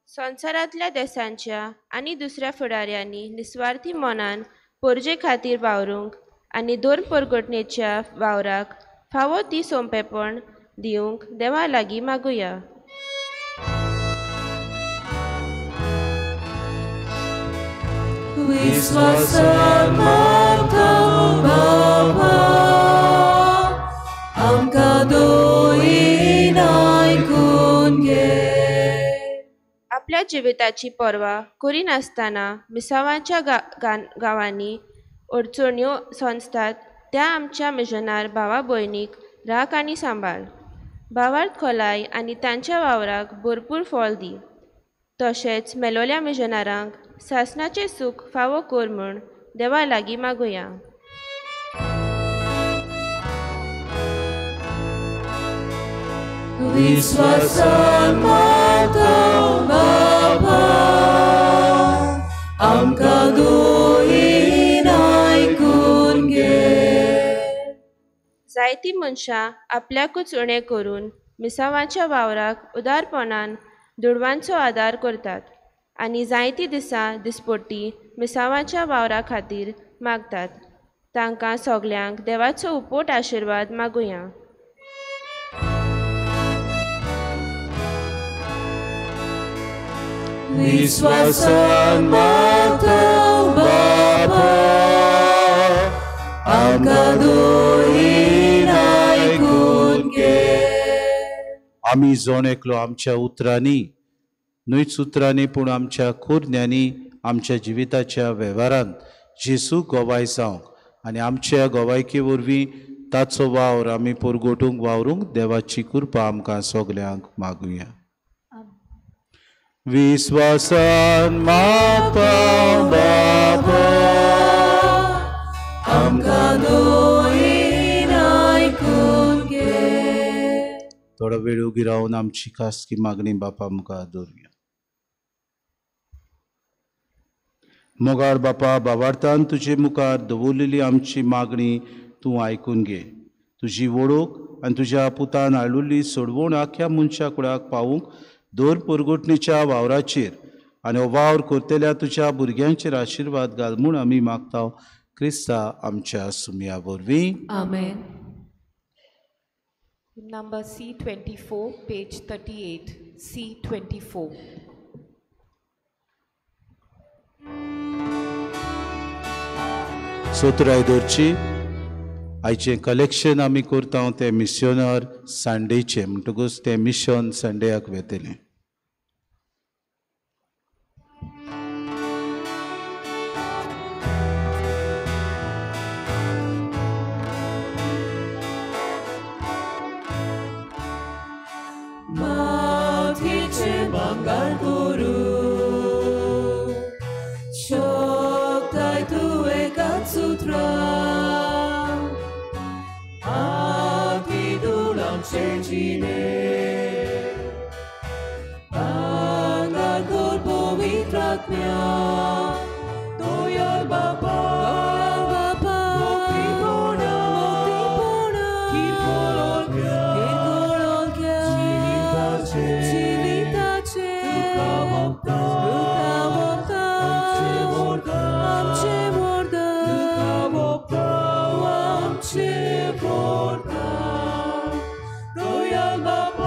संवसारांतल्या देशांच्या आनी दुसऱ्या फुडाऱ्यांनी निस्वार्थी मनान पोरजे खातीर वावरूंक आनी धोर परगटणेच्या वावराक फावो ती सोंपेपण दिवंक देवा लागीं मागुया. विश्वासान मागता बापा आमकां दोयीन आयकून घे. आपल्या जिविताची पर्वा करिनासतना मिसावांच्या गांवांनी अडचण्यो सोंसतात त्या आमच्या मिशनार भावा भयणीक राख आनी सांबाळ. भावार्थ खोलाय आनी तांच्या वावराक भरपूर फळ दी. तशेंच मेलोल्या मिशनारांक सासणाचें सूख फावो कर म्हूण देवा लागीं मागुया. विश्वासान मागता बापा आमकां दोयीन आयकून घे. जायतीं मनशां आपल्याकूच उणें करून मिसावांच्या वावराक उदारपणान दुडवांचो आदार करतात आनी जायतीं दिसां दिसपट्टी मिसावांच्या वावरा खातीर मागतात. तांकां सगल्यांक देवाचो उपोट आशिर्वाद मागुया. विश्वासान मागता बापा आमकां दोयीन आयकून घे. आमी जोण एकलो आमच्या उतरांनी न्हयच उतरांनी पूण आमच्या कुरण्यांनी आमच्या जिविताच्या वेव्हारांत जेसू गोवाय जावंक आनी आमच्या गोवायके वरवीं ताचो वावर आमी परगटूंक वावरूंक देवाची कृपा आमकां सगल्यांक मागुया. विश्वासान मागता बापा आमकां दोयीन आयकून घे. थोडो वेळ उगी रावन आमची खासगी मागणी बापा मुखार दवरुया. मोगाळ बापा भावार्थान तुजे मुखार दवरलेली आमची मागणी तूं आयकून घे. तुजी वळख आनी तुज्या पुतान हाडलेली सोडवण आख्या मनशा कुळाक पावूंक दोर परगटणेच्या वावराचेर आनी हो वावर करतल्या तुज्या भुरग्यांचेर आशिर्वाद घाल म्हूण आमी मागता क्रिस्ता आमच्या सुमया वरवीं. आमेन. Number C24, page 38. C24. सोतराय दवरची. आयचें कलेक्शन आमी करता तें मिशनर संडेचें म्हणटकूच तें मिशन संडेयाक वेतलें. माथीचे भांगार करू शोकताय तूं एकाच सुत्रा आती दूड आमचे जिणे भांगार कर पवित्र आत्म्या दोयाल बापा Royal Baba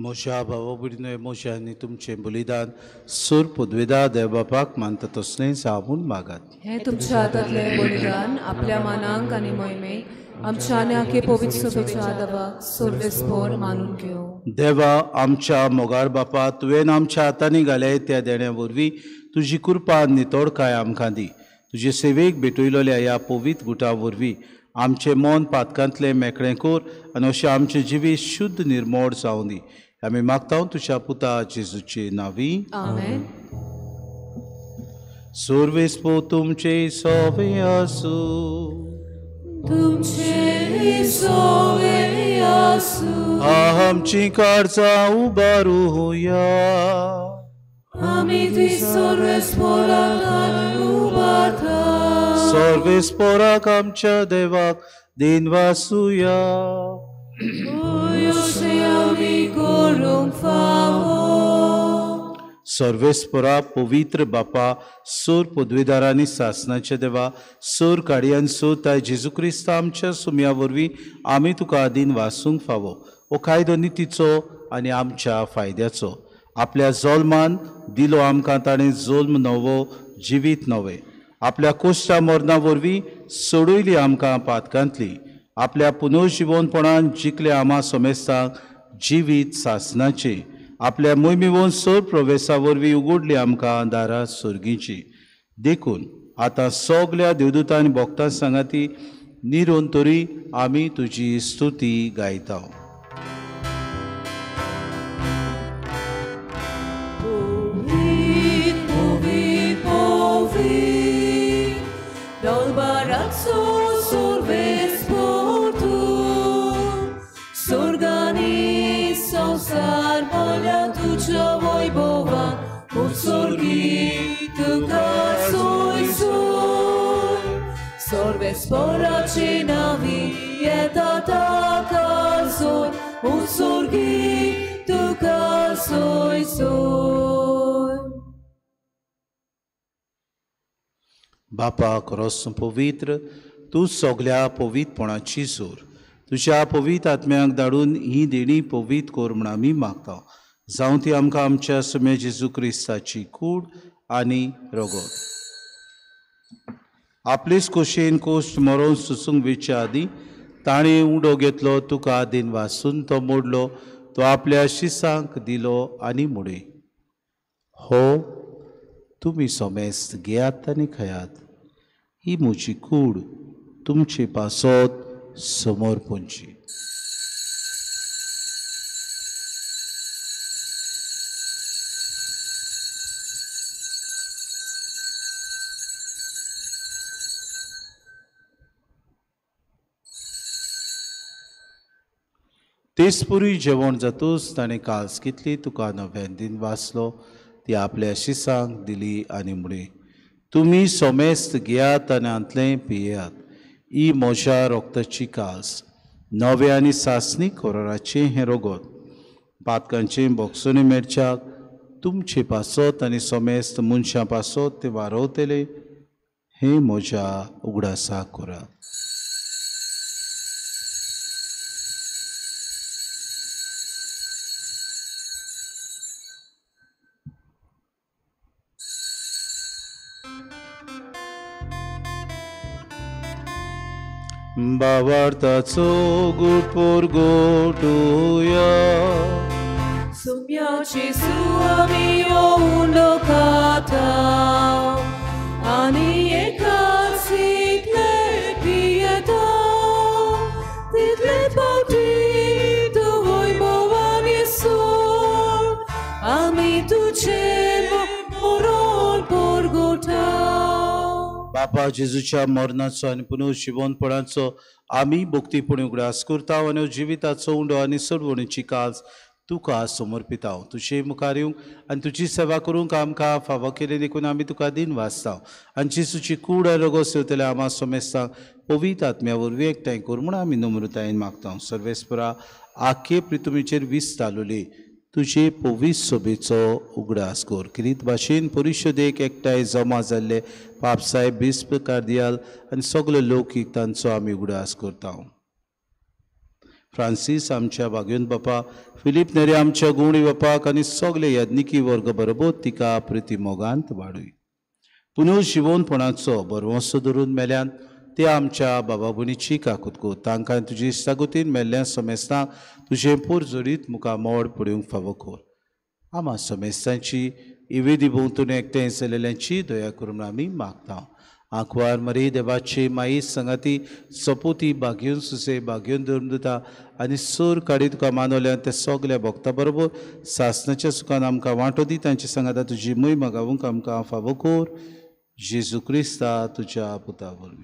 म्हज्या भावा भयणीनो मोशा आनी तुमचें बलिदान सूर पदवेदा देवबापाक मानता तसलें जावून मागात. हे तुमच्या हातांतलें बलिदान आपल्या मानांक आनी मोहिमेक आमच्या आनी आखे पवित्र सभेच्या आदाराक सर्वेस्पर मानून घेवं. देवा आमच्या मोगार बापा तुवें आमच्या हातांनी घाले त्या देण्या वरवीं तुजी कृपा नितोडकाय आमकां दी. तुजे सेवेक भेटयलोल्या ह्या पवित्र गुटा वरवीं आमचें मन पातकांतलें मेकळें कर आनी अशें आमचें जिवीत शुद्ध निर्मोळ जावं दी. आमी मागता तुज्या पुता जेजूचे नांवी. आमेन. सर्वेस्पो तुमचे सोवे आसूं. तुमचे सोवे आसूं. आमची काळजां उबारूया. आमी ती सर्वेस्पराक उबारता. सर्वेस्पराक आमच्या देवाक दिन वासुया. अशें आमी करूंक फावो. सर्वेस्परा पवित्र बापा सोर पदवीदारांनी सासनाचे देवा सोर काडयान सोताय जेजू क्रिस्त आमच्या सुम्या वरवीं आमी तुका आदीन वासूंक फावो. हो कायदो नितीचो आनी आमच्या फायद्याचो. आपल्या जोल्मान दिलो आमकां ताणें जोल्म नवो जिवीत नवें. आपल्या कोश्टा मरणा वरवीं सोडयली आमकां पातकांतली. आपल्या पुनर्जिवनपणान जिखले आमा सोमेस्तांक जिवीत सासनाचे. आपल्या मोहिमेवोन सोर प्रवेशा वरवीं उगडली आमकां दारां सुर्गीची. देखून आतां सगल्या देवदूतां आनी भक्तां सांगाती निरोन तरी आमी तुजी स्तुती गायता. Sporraci navi eta takazon usurgi tu kasoi soy. बापा खरोच पवित्र तूं सगल्या पवित्रपणाची जोर तुज्या पवित्र आत्म्याक धाडून ही देणी पवित्र कोर म्हण आमी मागता. जावं ती आमकां आमच्या सुमे जेजू क्रिस्ताची कूड आनी रगत. आपलेच खोशेन कोश्ट मरोन सुसूंक वेच्या आदीं ताणें उडो घेतलो तुका आदीन वासून तो मोडलो. तो आपल्या शिसांक दिलो आनी मुडे. हो तुमी सोमेस्त घेयात आनी खयात. ही म्हजी कूड तुमचे पासत समोर पोंची. तेसपुरी जेवण जातूच ताणें काल्स कितली तुका नव्यान दिन वाचलो ती आपल्या शिसांक दिली आनी मुडे. तुमी सोमेस्त घेयात आनी आंतलें पियेयात. ही म्हज्या रोगताची काल्स नवे आनी सासणी कोराचें हें रगत. पातकांचें बोगसोनी मेरच्याक तुमचे पासत आनी सोमेस्त मनशां पासत ते वारवतले हें म्हज्या उगडासाक कोरात. बावार्थाचो गुटपोर गोटुया. Sumiaci suami o undo kata ani ekasi tle pieta title pauti tu voi movani sol ami tu cemo morol porgota. बापा जेजूच्या मरणाचो आनी पुनर्जिवनपणाचो आमी भक्तीपणी उगडास करता आनी जिविताचो उंडो आनी सोडवणीची काज तुका समर्पिता. तुजे मुखार येवंक आनी तुजी सेवा करूंक आमकां फावो केले देखून आमी तुका दिन वाचता. आनी जेजूची कूड आनी रगत सेवतले आमा सोमेस्तांक पवित्र आत्म्या वरवीं एकठांय कर म्हूण आमी नम्रतायेन मागता. सर्वेस्परा आख्खे पृथ्वीचेर विस्तारलोली तुजे पवित्र सोबेचो उगडास कर. किरीत भाशेन परिशदेक एकठांय जमा जाल्ले पापसाहेब बिस्प कार्दियाल आनी सगळे लोकीक तांचो आमी उगडास करता. फ्रांसीस आमच्या बागयोन बापा, फिलीप नेरे आमच्या गुवणी बापाक आनी सगळे यज्ञिकी वर्ग बरोबर तिका प्रिती मोगांत वाडूय. पुनू शिवोनपणाचो बरवंसो धरून मेल्यान ते आमच्या बाबा भयणीची काकुतको तांकां तुजी इश्टागुतीन मेल्ल्या समेस्तांक तुजें पुरजोरीत मुखार मोड पडूंक फावो कर. आमा समेस्तांची इवेदी भोंवतून एकठांय जालेल्यांची दया करून आमी मागता. आंकवार मरी देवाची माई संगाती सपोती बागयोन सुसे बागयोन धर्मदुता आनी सूर काडी तुका मानवल्या ते सगल्या भक्तां बरोबर सासणाच्या सुखान आमकां वांटो दी. तांची सांगाता तुजी महिमा गावूंक आमकां फावो कर. जेजू क्रिस्ता तुज्या पुता वरवीं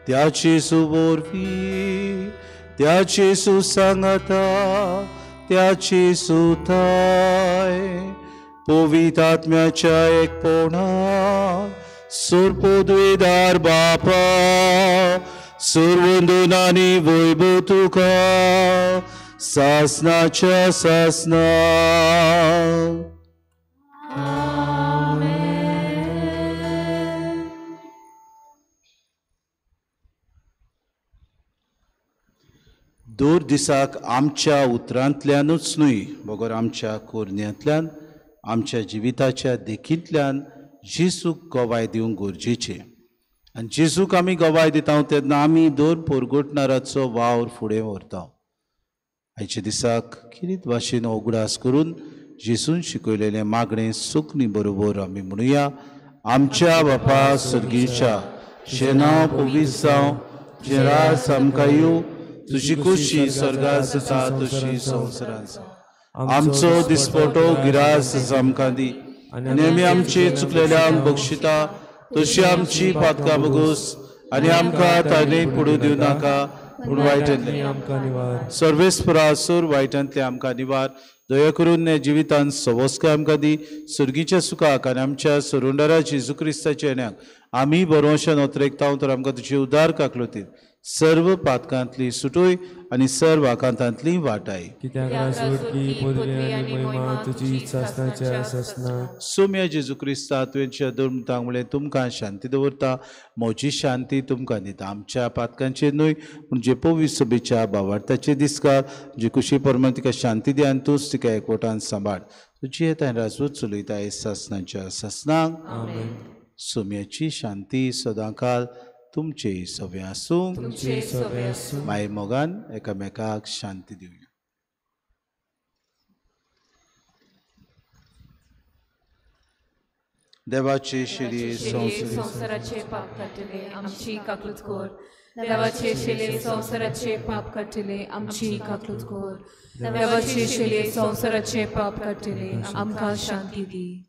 त्याची सुवरवी त्याची सुसंगता त्याची सुताय पवित्र आत्म्याच्या एकपणा सुरपोद्वेदार बापा सुरवंदनानी वैभव तुका सासनाच्या सासना. दोर दिसाक आमच्या उतरांतल्यानूच न्हय बगर आमच्या कोरण्यांतल्यान आमच्या जिविताच्या देखींतल्यान जेजूक गोवाय दिवंक गरजेचें. आनी जेजूक आमी गोवाय दिता तेन्ना आमी दोर पोरगोटणाराचो वावर फुडें व्हरता. आयच्या दिसाक किरीत भाशेन उगडास करून जेजून शिकयलेलें मागणें सुकणी बरोबर आमी म्हणुया. आमच्या बापा सर्गीच्या जें नांव पवित्र जावं, जें रास आमकां येवं, तुजी कुशी स्वर्गांत जाता तशी संवसारांत जावं. आमचो दिसपटो गिरास आमकां दी आनी आमी आमचे चुकलेल्यांक बक्षिता तशी आमची पातकां बगूस आनी आमकां तायलेंत पडूं दिवं नाका पूण वायटांतल्यान आमकां निवार. सर्वेस्परासूर वायटांतल्यान आमकां निवार. दया करून हे जिवितान सवस्काय आमकां दी. सुर्गीच्या सुखाक आनी आमच्या सरुंडारा जेजू क्रिस्ताच्या येण्याक आमी बरोवशान ओतरेकता तर आमकां तुजी उदार काकलोतीन सर्व पातकांतली सुटोय आनी सर्व आकांतांतली वाटाय. कित्याक राजवट की पदवी आनी महिमा तुजी सासणाच्या सासना. सोम्या जेजू क्रिस्ता तुवेंच्या धर्मतांक म्हळें तुमकां शांती दवरता. म्हजी शांती तुमकां दिता. आमच्या पातकांचेर न्हय पूण जे पवित्र सभेच्या भावार्थाचे दिसकार जी खुशी परमान तिका शांती दी आनी तूंच तिका एकवटान सांबाळ. तुजी येता राजवट चलयता सासणाच्या सासनाक. सोम्याची शांती सदांकाल तुमचे सवे आसूं. माय मोगान एकामेकाक शांती दिवया. देवाचे शिरी संवसाराचे पाप काटिले आमची काकूत कोर. देवाचे शिले संवसाराचे पाप काटिले आमची काकूत कोर. देवाचे शिले संवसाराचे पाप काटिले आमकां शांती दी.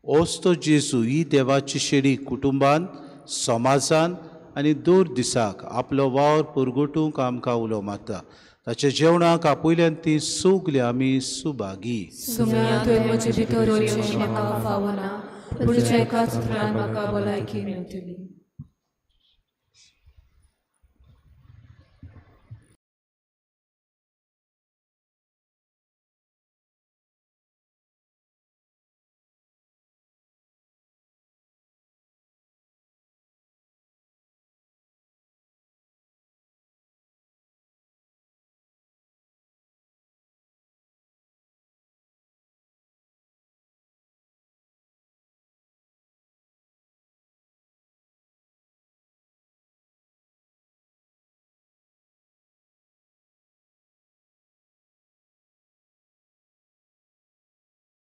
ओस्तो जेजू ही देवाची शेडी कुटुंबान समाजान आनी दोर दिसाक आपलो वावर पुरगोटूंक आमकां उलो मारता. ताच्या जेवणाक आपयल्यान ती सुगली आमी सुभागी. सुम्या तुवें म्हजे भितर वचचें म्हाका फावना पूण तुज्या एकाच उतरान म्हाका भलायकी मेळटली.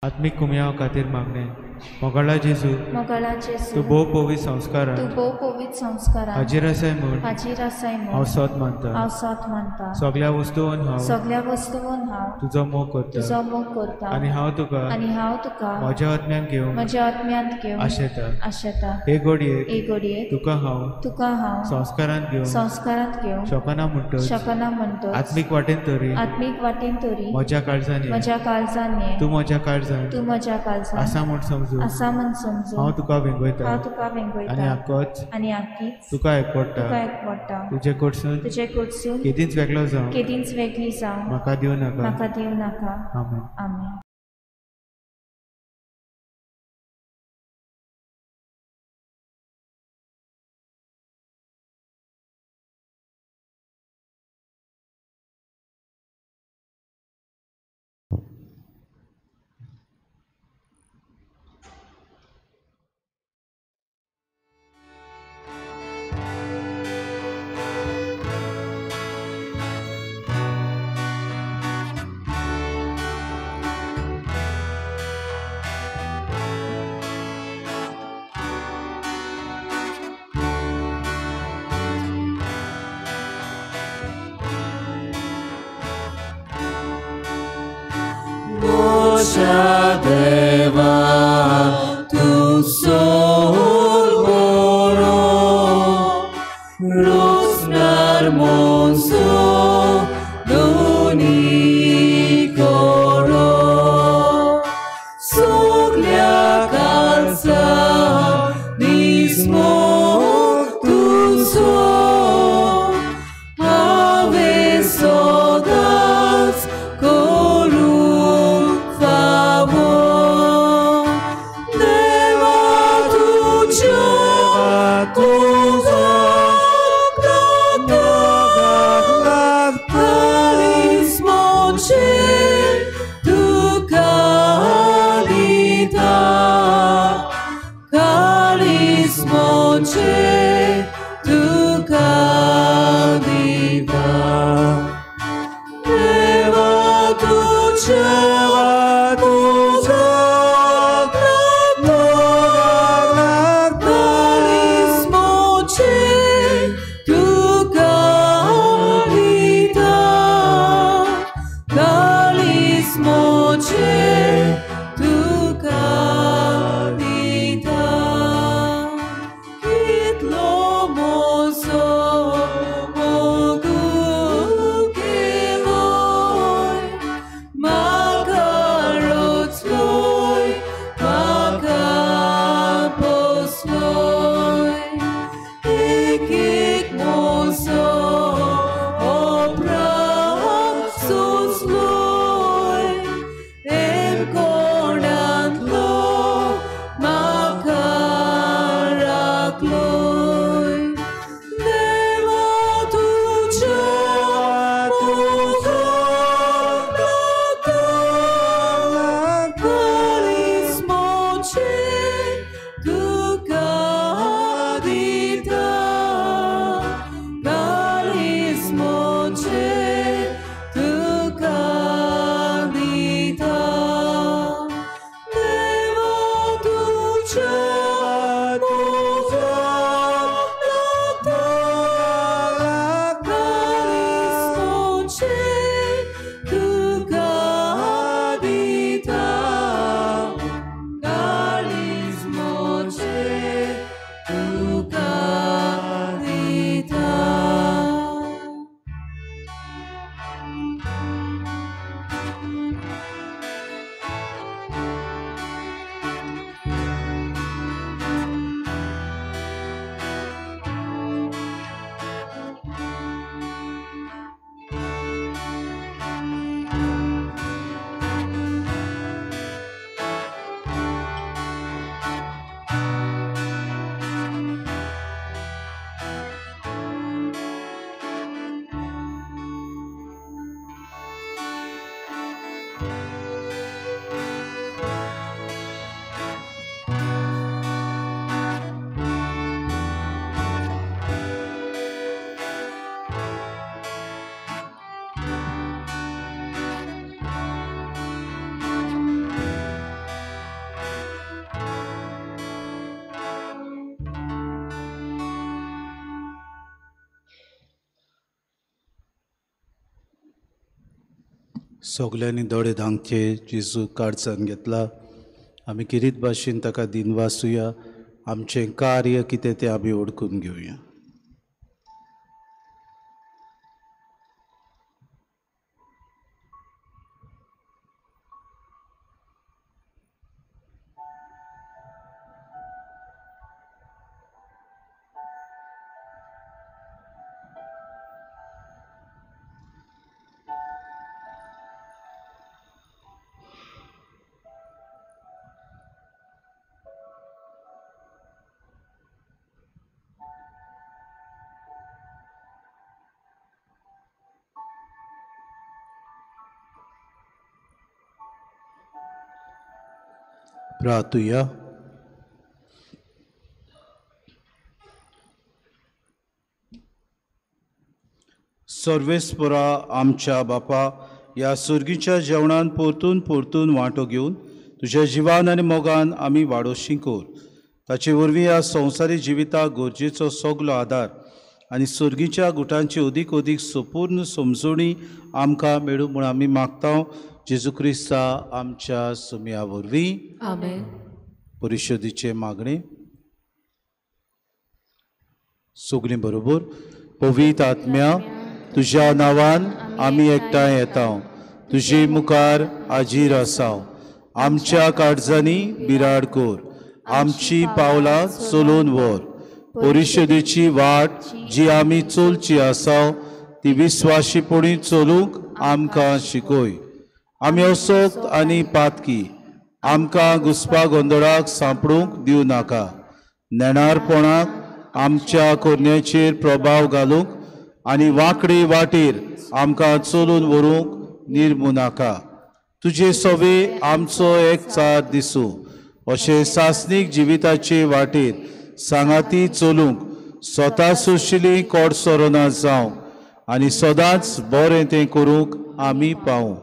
आत्मिक कुमयाव खातीर मागणे. मोगाळा जेजू तूं भोव पवित्र संस्कारान हाजीर आसाय म्हूण हांव सोत मानता. सगळ्या वस्तूंत हांव तुजो मोग करता आनी हांव तुका म्हज्या आत्म्यान घेवन आशेता. हे घडये तुका हांव संस्कारांत घेवन शकना म्हणटच आत्मीक वाटेन तरी म्हज्या काळजांनी तूं म्हज्या काळजांत आसा म्हूण समजून समजू आसा म्हण समजून हांव तुका वेंगयता हांव तुका वेंगयता आनी आक्कोच आनी आख्खीच तुका एकपडटा तुका एकवडटा तुजे कडसून तुजे कडसून केदींच वेगळो जावं केदींच वेगळी जावं म्हाका दिवं नाका म्हाका दिवं नाका आमेन आमेन. सगल्यांनी दोळे धांकचे जेजू काडचान घेतला आमी किरीत भाशेन ताका दिनवासुया आमचें कार्य कितें तें आमी ओळखून घेवया. प्रार्थुया. सर्वेस्परा आमच्या बापा, या सुर्गीच्या जेवणान परतून परतून वांटो घेवन तुझ्या जिवान आनी मोगान आमी वाडोशी कोर. ताचे वरवीं ह्या संवसारी जिविताक गरजेचो सगलो आदार आनी सुर्गीच्या गुटांची अदीक अदीक संपूर्ण समजुणी आमकां मेळूं म्हूण आमी मागता. जेजू क्रिस्ता आमच्या सुमया वरवीं. आमेन. परिशोधीचे मागणे. सगलीं बरोबर. पवित्र आत्म्या, तुज्या नांवान आमी एकठांय येता. तुजे मुखार हाजीर आसा. आमच्या काळजांनी बिराड कोर. आमची पावलां चलोवन व्हर. परिशोधीची वाट जी आमी चलची आसा ती विस्वाशीपणी चलूंक आमकां शिकय. आमी असोक्त आनी पातकी आमकां घुसपा गोंदळाक सांपडूंक दिवं नाका. नेणारपणाक आमच्या कोरण्याचेर प्रभाव घालूंक आनी वांकडी वाटेर आमकां चलून व्हरूंक निर्मू नाका. तुजे सवे आमचो एकचार दिसूं अशें सासनीक जिविताचे वाटेर सांगाती चलूंक स्वता सुशिली कोडसोरना जावंक आनी सदांच बरें तें करूंक आमी पावूं.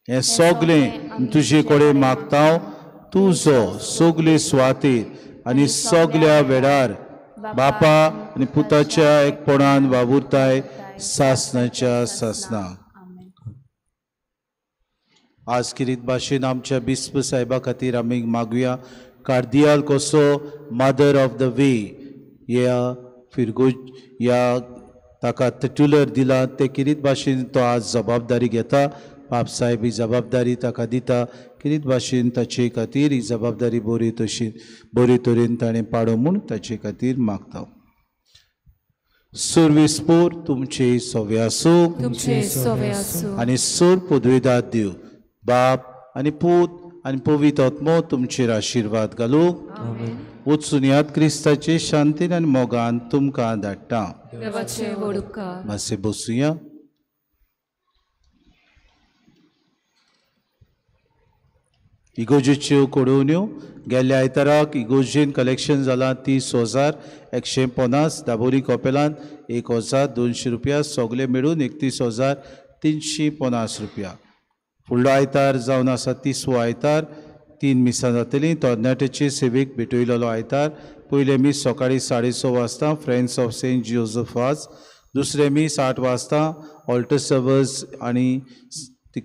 हें सगलें तुजे कडेन मागता. तुजो सगले सुवातेर आनी सगल्या वेळार बापा आनी पुताच्या एकपणान वावुरताय सासनाच्या सासना. आज किरीत भाशेन आमच्या बिस्प साहेबा खातीर आमी मागुया. कार्दियाल कसो मदर ऑफ द वे ह्या फिरगो ह्या ताका टिट्युलर दिला ते किरीत भाशेन तो आज जबाबदारी घेता. बाप साहेब ही जबाबदारी ताका दिता. किरीत भाशेन ताचे खातीर ही जबाबदारी बरे तरेन ताणें पाडो म्हूण ताचे खातीर मागता. सुरविस्पोर तुमचे सवे आसूं आनी सूर पदवेदाद दिव. बाप आनी पूत आनी पवित्र आत्मो तुमचेर आशिर्वाद घालूं. वचून याद क्रिस्ताचे शांतीन आनी मोगान तुमकां धाडटा. मातशे बसूया. इगोजेच्यो कोडोवण्यो. गेल्ल्या आयताराक इगोजेन कलेक्शन जालां 30,150. दाबोली कॉपेलांत 1,200 रुपया. सगळे मेळून 31,350 रुपया. फुडलो आयतार जावन आसा 30वो आयतार 3 मिसां जातलीं. तरणाट्याचे सेवेक भेटयलेलो आयतार. पयले मीस सकाळीं 6:30 वाजता फ्रेंड्स ऑफ सेंट जोसेफास. दुसरे मीस 8 वाजता ऑल्टर सर्वर्स आनी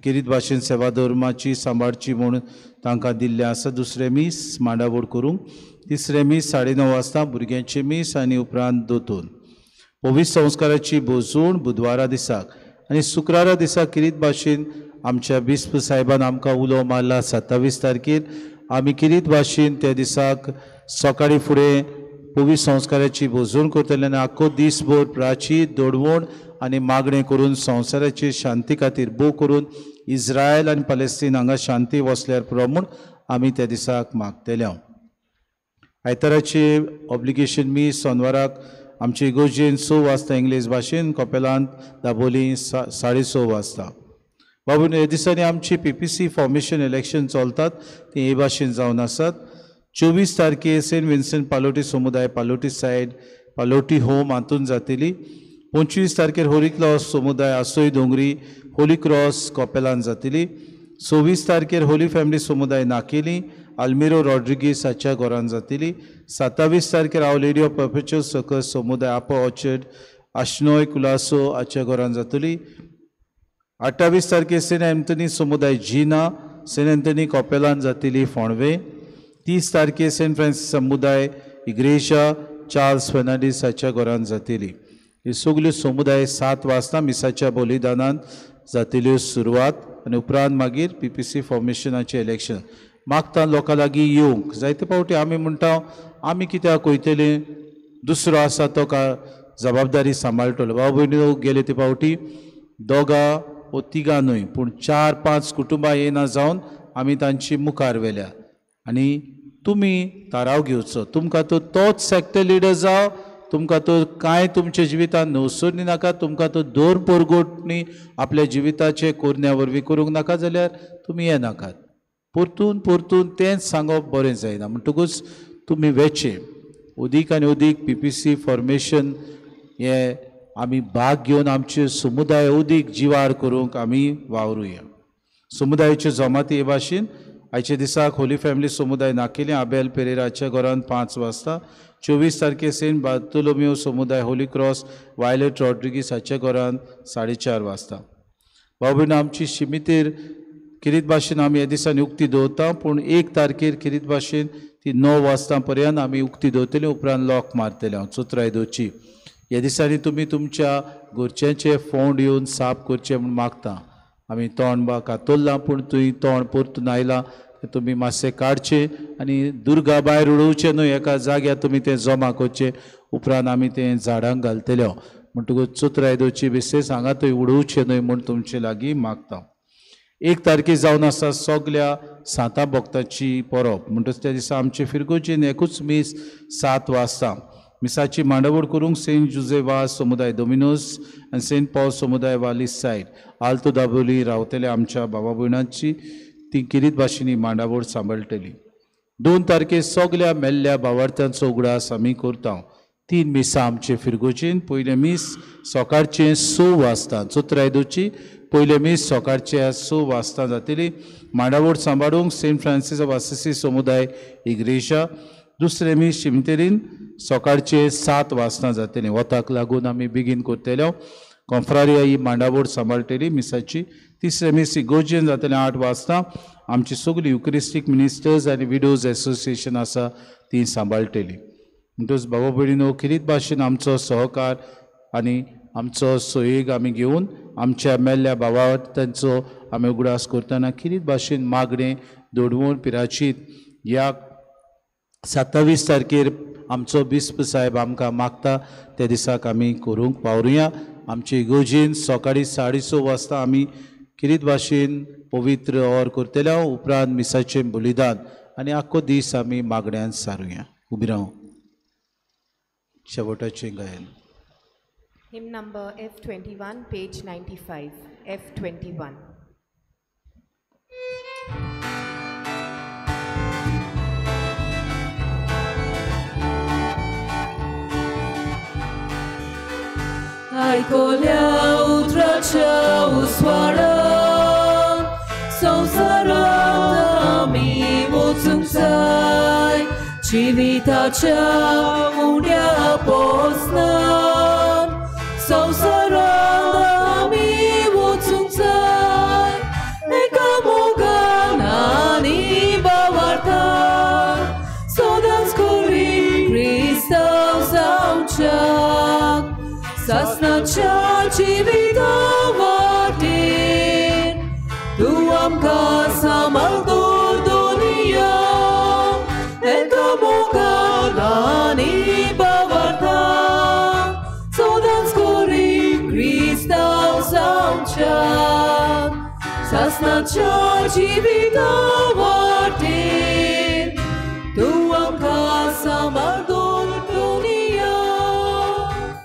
किरीत भाशेन सेवा धर्माची सांबाळची म्हूण तांकां दिल्लें आसा. दुसरे मीस मांडावळ करूंक. तिसरे मीस 9:30 वाजता भुरग्यांचे मीस आनी उपरांत दोतोन. पवित्र संस्काराची बोजूण बुधवारा दिसाक आनी शुक्रारा दिसा किरीत भाशेन आमच्या बिस्प साहेबान आमकां उलो मारला. 27 तारखेर आमी किरीत भाशेन त्या दिसाक सकाळीं फुडें पवित्र संस्काराची बोजूण करतले आनी आख्खो दिसभर प्राची दडवण आनी मागणें करून संवसाराचे शांती खातीर भोव करून इस्रायल आनी पॅलेस्तीन हांगा शांती वसल्यार पुरो म्हूण आमी त्या दिसाक मागतले. आयताराचे ऑब्लिगेशन मीस सोनवाराक आमचे इगोजेन 6 वाजता इंग्लीश भाशेन. कॉपेलांत दाबोली 6:30 वाजता. बाबू ह्या दिसांनी आमची PPC फॉर्मेशन इलेक्शन चलतात. ती हे भाशेन जावन आसात. 24 तारखेर सेंट विन्सेंट पालोटी समुदाय पालोटी सायड पालोटी होम हातून जातली. 25 तारखेर होली क्रॉस समुदाय आसोय दोंगरी होली क्रॉस कॉपेलांत जातली. 26 तारखेर होली फॅमिली समुदाय नाकेली आल्मिरो रॉड्रिगीस हाच्या घरांत जातली. 27 तारखेर आवर लेडी ऑफ परपेच्युअल सर्कस समुदाय आपो ऑर्चर्ड आशनोय कुलासो हाच्या घरांत जातली. 28 तारखेर सेंट एंथनी समुदाय जिना सेंट एंथनी कॉपेलांत जातली फोंडवे. 30 तारखेर सेंट फ्रांसीस समुदाय इग्रेजा चार्ल्स फेर्नांडीस हाच्या घरांत जातली. ह्यो सगल्यो समुदाय 7 वाजता मिसाच्या बलिदानान जातल्यो सुरवात आनी उपरांत मागीर PPC फॉर्मेशनाचें इलेक्शन. मागता लोकां लागीं येवंक. जायते फावटी आमी म्हणटा आमी कित्याक वयतले, दुसरो आसा तो जबाबदारी सांबाळटलो. भाव भयणीनो गेले ते फावटी 2 वा 3 न्हय पूण 4-5 कुटुंबां येना जावन आमी तांची मुखार व्हेल्या. आनी तुमी थाराव घेवचो. तुमकां तो तोच सॅक्टर लिडर जाव, तुमकां तो कांय तुमच्या जिवितांत नवसुर्नी नाका, तुमकां तो दोर परगोटणी आपल्या जिविताचे कोरण्या वरवीं करूंक नाका जाल्यार तुमी येनाकात. परतून परतून तेंच सांगप बरें जायना म्हणटकूच तुमी वेचे उदीक आनी उदीक PPC फॉर्मेशन हे आमी भाग घेवन आमचे समुदाय उदीक जिवार करूंक आमी वावरुया. समुदायाचे जमाती हे भाशेन आयचे दिसाक होली फॅमिली समुदाय नाकेली आबेल पेरेराच्या घरान 5 वाजता 24 तारखे सेंट बार्तोलोमेव समुदाय होली क्रॉस वायलेट रॉड्रिगीस हाच्या घरान 4:30 वाजता. भाऊ भयण आमची शिमितेर किरीत भाशेन आमी ह्या दिसांनी उक्ती दवरता पूण 1 तारखेर किरीत भाशेन ती 9 वाजता पर्यंत आमी उक्ती दवरतली उपरांत लॉक मारतले. हांव चोत्र आयदोची ह्या दिसांनी तुमी तुमच्या घरच्यांचे फोंड येवन साफ करचे म्हूण मागता. आमी तोंड बा कातरलां पूण तुवें तोंड परतून आयलां तुमी मातशें काडचें आनी दुर्गा भायर उडोवचें न्हय एका जाग्यार तुमी तें जमा करचें उपरांत आमी तें झाडांक घालतले म्हणटकूच चोत्र आयदोची बेश्टेच हांगा थंय उडोवचें न्हय म्हूण तुमचे लागीं मागता. 1 तारखे जावन आसा सगल्या सांता भक्तांची परब म्हणटच त्या दिसा आमचे फिरगोजीन एकूच मीस 7 वाजता मिसाची मांडावळ करूंक सेंट जुजेवा समुदाय दोमिनोस आनी सेंट पॉल समुदाय वालीस सायड आल्तो दाबोली रावतल्या आमच्या भावा भयणांची ती किरीत भाशेनी मांडावळ सांबाळटली. 2 तारखे सगल्या मेल्ल्या भावार्थ्यांचो उगडास आमी करता. 3 मिसां आमचे फिरगोजीन पयलें मीस सकाळचें 6 वाजता चोत्र आयदोची पयलें मीस सकाळचे 6 वाजता जातली. मांडावळ सांबाळूंक सेंट फ्रांसीस ऑफ असिसी समुदाय इग्रेजा. दुसरें मीस शिमतेरीन सकाळचे 7 वाजता जातलें. वताक लागून आमी बेगीन करतले. कॉन्फ्रारिया ही मांडावळ सांबाळटली मिसाची. तिसरें मीस इगोर्जेन जातलें 8 वाजता. आमची सगळीं युक्रिस्टीक मिनिस्टर्स आनी विडोज एसोसिएशन आसा ती सांबाळटली. म्हणटच भावा भयणीनो किरीत भाशेन आमचो सहकार आनी आमचो सोयेग आमी घेवन आमच्या मेल्ल्या भावार्थ्यांचो आमी उगडास करतना किरीत भाशेन मागणें दोडवून पिराचीत ह्या 27 तारखेर आमचो बिस्प साहेब आमकां मागता त्या दिसाक आमी करूंक वावरुया. आमचे इगोर्जेन सकाळीं 6:30 वाजता आमी किरीत भाशेन पवित्र और करतले उपरांत मिसाचें बलिदान आनी आख्खो दीस आमी मागण्यांत सारुया. उबी राव शेवटाचें गायन. Hymn number F21, page 95. F21. Aikolia utracia uswaran संसारामी वचूंक जिविताच्या उड्या पोसनान संसारान आमी वचूंक जाय एकामेकान आनी भावार्थान सदांच करी क्रिस्तांव जावच्याक सासणाच्या जिविता वाटेन तूं आमकां सांबाळतो दुनिया एकामेकान आनी भावार्थान सदांच करी क्रिस्तांव जावच्याक सासणाच्या जिविता वाटेन